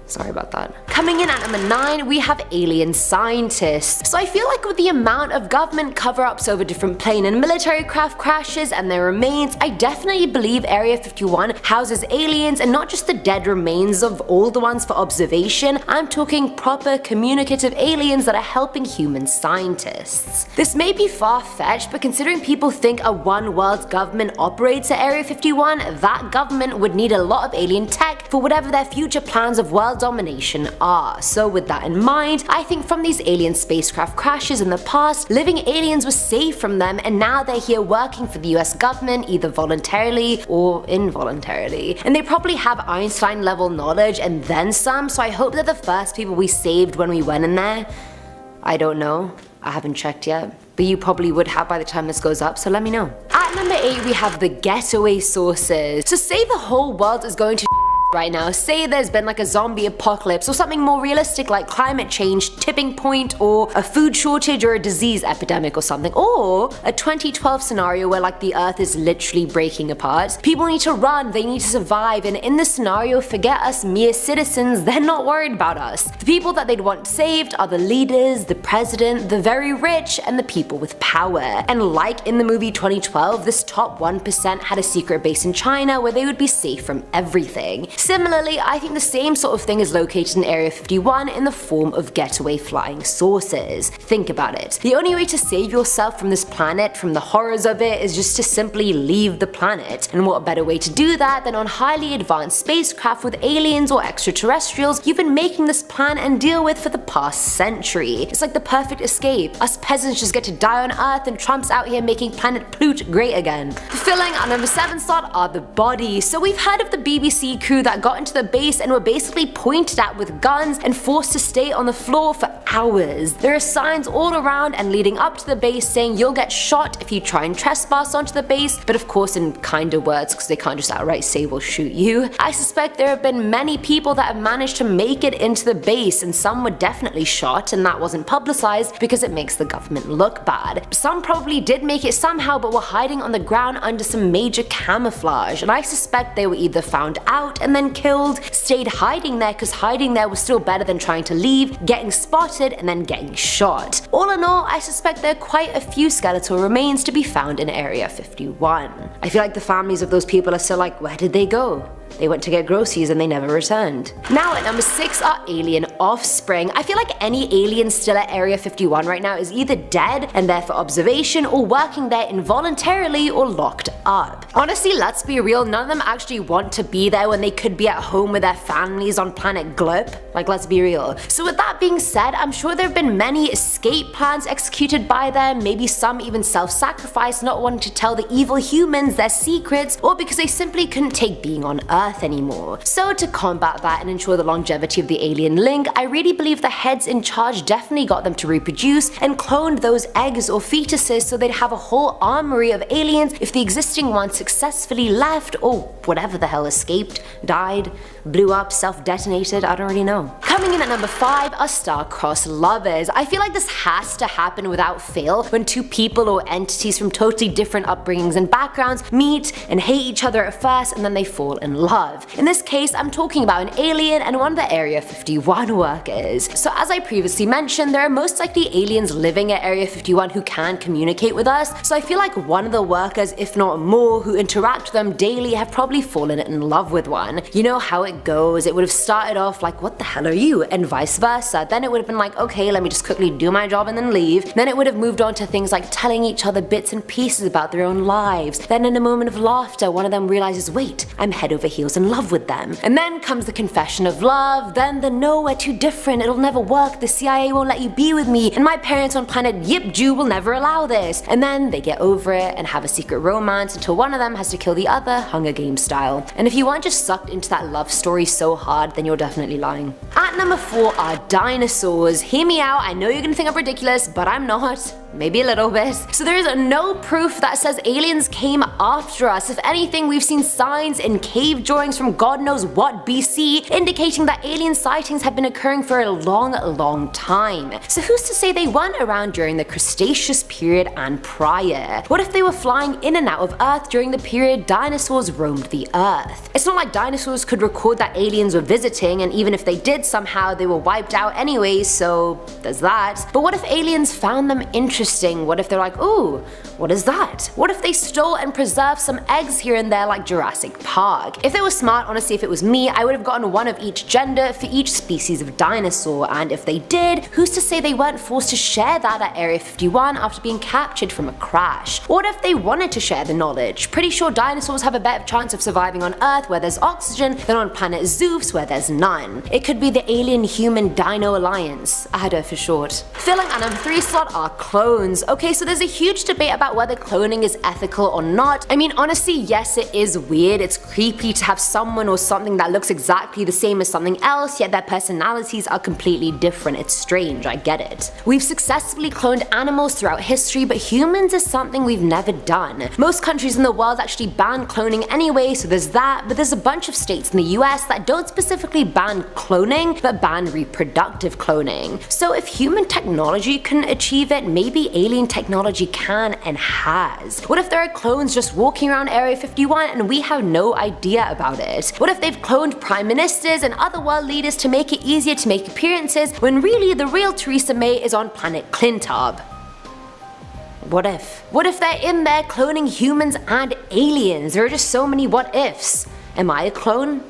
Sorry about that. Coming in at number 9, we have alien scientists. So I feel like with the amount of government cover-ups over different plane and military craft crashes and their remains, I definitely believe Area 51 houses aliens, and not just the dead remains of all the ones for observation. I'm talking proper communicative aliens that are helping human scientists. This may be far-fetched, but considering people think a one-world government operates at Area 51, that government would need a lot of alien tech for whatever their future plans of world domination are. So with that in mind, I think from these alien spacecraft crashes in the past, living aliens were saved from them, and now they're here working for the US government, either voluntarily or involuntarily. And they probably have Einstein level knowledge and then some, so I hope that the first people we saved when we went in there, I don't know, I haven't checked yet, but you probably would have by the time this goes up, so let me know. At number 8, we have the getaway sources. So say the whole world is going to right now, say there's been like a zombie apocalypse or something more realistic like climate change, tipping point, or a food shortage or a disease epidemic or something, or a 2012 scenario where like the earth is literally breaking apart. People need to run, they need to survive, and in this scenario, forget us mere citizens, they're not worried about us. The people that they'd want saved are the leaders, the president, the very rich, and the people with power. And like in the movie 2012, this top 1% had a secret base in China where they would be safe from everything. Similarly, I think the same sort of thing is located in Area 51 in the form of getaway flying saucers. Think about it. The only way to save yourself from this planet, from the horrors of it, is just to simply leave the planet. And what better way to do that than on highly advanced spacecraft with aliens or extraterrestrials you've been making this plan and deal with for the past century. It's like the perfect escape. Us peasants just get to die on Earth and Trump's out here making planet Ploot great again. Fulfilling our number 7 slot are the bodies. So we've heard of the BBC crew that got into the base and were basically pointed at with guns and forced to stay on the floor for hours. There are signs all around and leading up to the base saying you'll get shot if you try and trespass onto the base, but of course in kinder words because they can't just outright say we'll shoot you. I suspect there have been many people that have managed to make it into the base, and some were definitely shot and that wasn't publicized because it makes the government look bad. Some probably did make it somehow but were hiding on the ground under some major camouflage, and I suspect they were either found out and then killed, stayed hiding there because hiding there was still better than trying to leave, getting spotted, and then getting shot. All in all, I suspect there are quite a few skeletal remains to be found in Area 51. I feel like the families of those people are still like, where did they go? They went to get groceries and they never returned. Now at number 6 are alien offspring. I feel like any alien still at Area 51 right now is either dead and there for observation, or working there involuntarily, or locked up. Honestly, let's be real, none of them actually want to be there when they could be at home with their families on planet Glurp. Like, let's be real. So with that being said, I'm sure there have been many escape plans executed by them, maybe some even self-sacrifice, not wanting to tell the evil humans their secrets, or because they simply couldn't take being on Earth anymore. So to combat that and ensure the longevity of the alien link, I really believe the heads in charge definitely got them to reproduce and cloned those eggs or fetuses so they'd have a whole armory of aliens if the existing ones successfully left, or whatever the hell escaped, died, blew up, self-detonated, I don't really know. Coming Coming in at number 5 are star-crossed lovers. I feel like this has to happen without fail when two people or entities from totally different upbringings and backgrounds meet and hate each other at first and then they fall in love. In this case, I'm talking about an alien and one of the Area 51 workers. So as I previously mentioned, there are most likely aliens living at Area 51 who can communicate with us, so I feel like one of the workers, if not more, who interact with them daily have probably fallen in love with one. You know how it goes, it would have started off like, what the hell are you? And vice versa. Then it would have been like, okay, let me just quickly do my job and then leave. Then it would have moved on to things like telling each other bits and pieces about their own lives. Then in a moment of laughter, one of them realizes, wait, I'm head over heels in love with them. And then comes the confession of love, then the no, we're too different, it'll never work, the CIA won't let you be with me, and my parents on planet Yip Jew will never allow this. And then they get over it and have a secret romance until one of them has to kill the other, Hunger Games style. And if you weren't just sucked into that love story so hard, then you're definitely lying. At number 4 are dinosaurs. Hear me out, I know you're gonna think I'm ridiculous, but I'm not. Maybe a little bit. So there is no proof that says aliens came after us. If anything, we've seen signs in cave drawings from God knows what BC indicating that alien sightings have been occurring for a long time. So who's to say they weren't around during the Cretaceous period and prior? What if they were flying in and out of Earth during the period dinosaurs roamed the Earth? It's not like dinosaurs could record that aliens were visiting, and even if they did, somehow they were wiped out anyway, so there's that. But what if aliens found them interesting? What if they're like, ooh, what is that? What if they stole and preserved some eggs here and there like Jurassic Park? If they were smart, honestly, if it was me, I would have gotten one of each gender for each species of dinosaur, and if they did, who's to say they weren't forced to share that at Area 51 after being captured from a crash? Or what if they wanted to share the knowledge? Pretty sure dinosaurs have a better chance of surviving on Earth where there's oxygen than on planet Zeus where there's none. It could be the Alien-Human Dino Alliance, ADA for short. Filling our number 3 slot are clones. Okay, so there's a huge debate about whether cloning is ethical or not. I mean, honestly, yes, it is weird. It's creepy to have someone or something that looks exactly the same as something else, yet their personalities are completely different. It's strange, I get it. We've successfully cloned animals throughout history, but humans is something we've never done. Most countries in the world actually ban cloning anyway, so there's that, but there's a bunch of states in the US that don't specifically ban cloning, but ban reproductive cloning. So if human technology can achieve it, maybe alien technology can and has. What if there are clones just walking around Area 51 and we have no idea about it? What if they've cloned prime ministers and other world leaders to make it easier to make appearances when really the real Theresa May is on planet Clintob? What if? What if they're in there cloning humans and aliens? There are just so many what ifs. Am I a clone?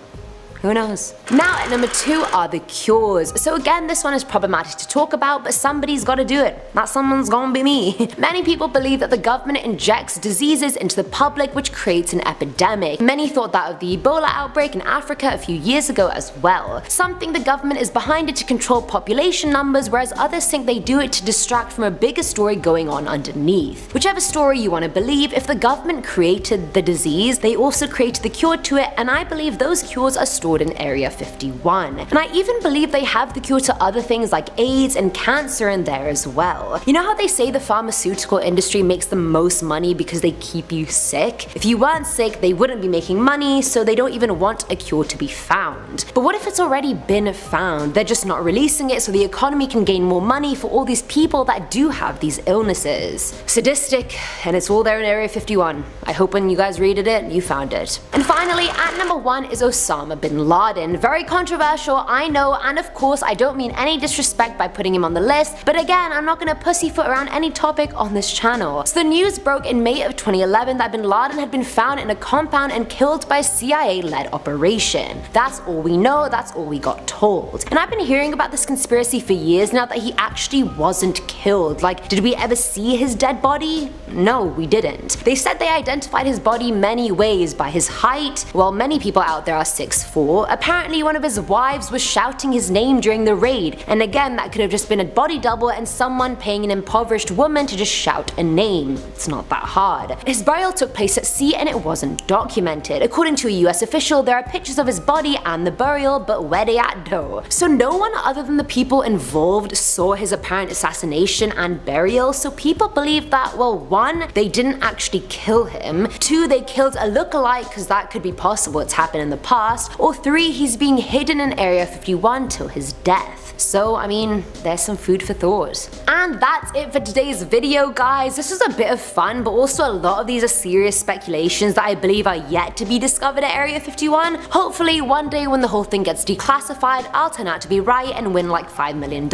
Who knows? Now at number 2 are the cures. So again, this one is problematic to talk about, but somebody's gotta do it. That someone's gonna be me. Many people believe that the government injects diseases into the public, which creates an epidemic. Many thought that of the Ebola outbreak in Africa a few years ago as well. Some think the government is behind it to control population numbers, whereas others think they do it to distract from a bigger story going on underneath. Whichever story you want to believe, if the government created the disease, they also created the cure to it, and I believe those cures are stored in Area 51. And I even believe they have the cure to other things like AIDS and cancer in there as well. You know how they say the pharmaceutical industry makes the most money because they keep you sick? If you weren't sick, they wouldn't be making money, so they don't even want a cure to be found. But what if it's already been found? They're just not releasing it so the economy can gain more money for all these people that do have these illnesses. Sadistic, and it's all there in Area 51. I hope when you guys rated it, you found it. And finally, at number 1 is Osama bin Laden. Very controversial, I know, and of course I don't mean any disrespect by putting him on the list, but again, I'm not gonna pussyfoot around any topic on this channel. So the news broke in May of 2011 that bin Laden had been found in a compound and killed by a CIA-led operation. That's all we know, that's all we got told. And I've been hearing about this conspiracy for years now that he actually wasn't killed. Like, did we ever see his dead body? No, we didn't. They said they identified his body many ways, by his height. Well, many people out there are 6'4". Apparently one of his wives was shouting his name during the raid, and again that could have just been a body double and someone paying an impoverished woman to just shout a name. It's not that hard. His burial took place at sea and it wasn't documented. According to a US official, there are pictures of his body and the burial, but where they at though? So no one other than the people involved saw his apparent assassination and burial, so people believe that, well, 1, they didn't actually kill him, 2, they killed a lookalike because that could be possible, it's happened in the past, or or 3, he's being hidden in Area 51 till his death. So, I mean, there's some food for thought. And that's it for today's video, guys. This was a bit of fun, but also a lot of these are serious speculations that I believe are yet to be discovered at Area 51. Hopefully, one day when the whole thing gets declassified, I'll turn out to be right and win like $5 million.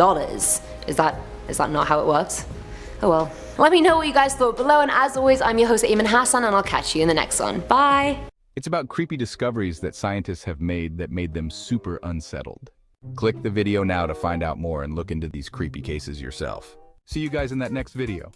Is that not how it works? Oh well. Let me know what you guys thought below, and as always, I'm your host Eamon Hassan, and I'll catch you in the next one. Bye! It's about creepy discoveries that scientists have made that made them super unsettled. Click the video now to find out more and look into these creepy cases yourself. See you guys in that next video.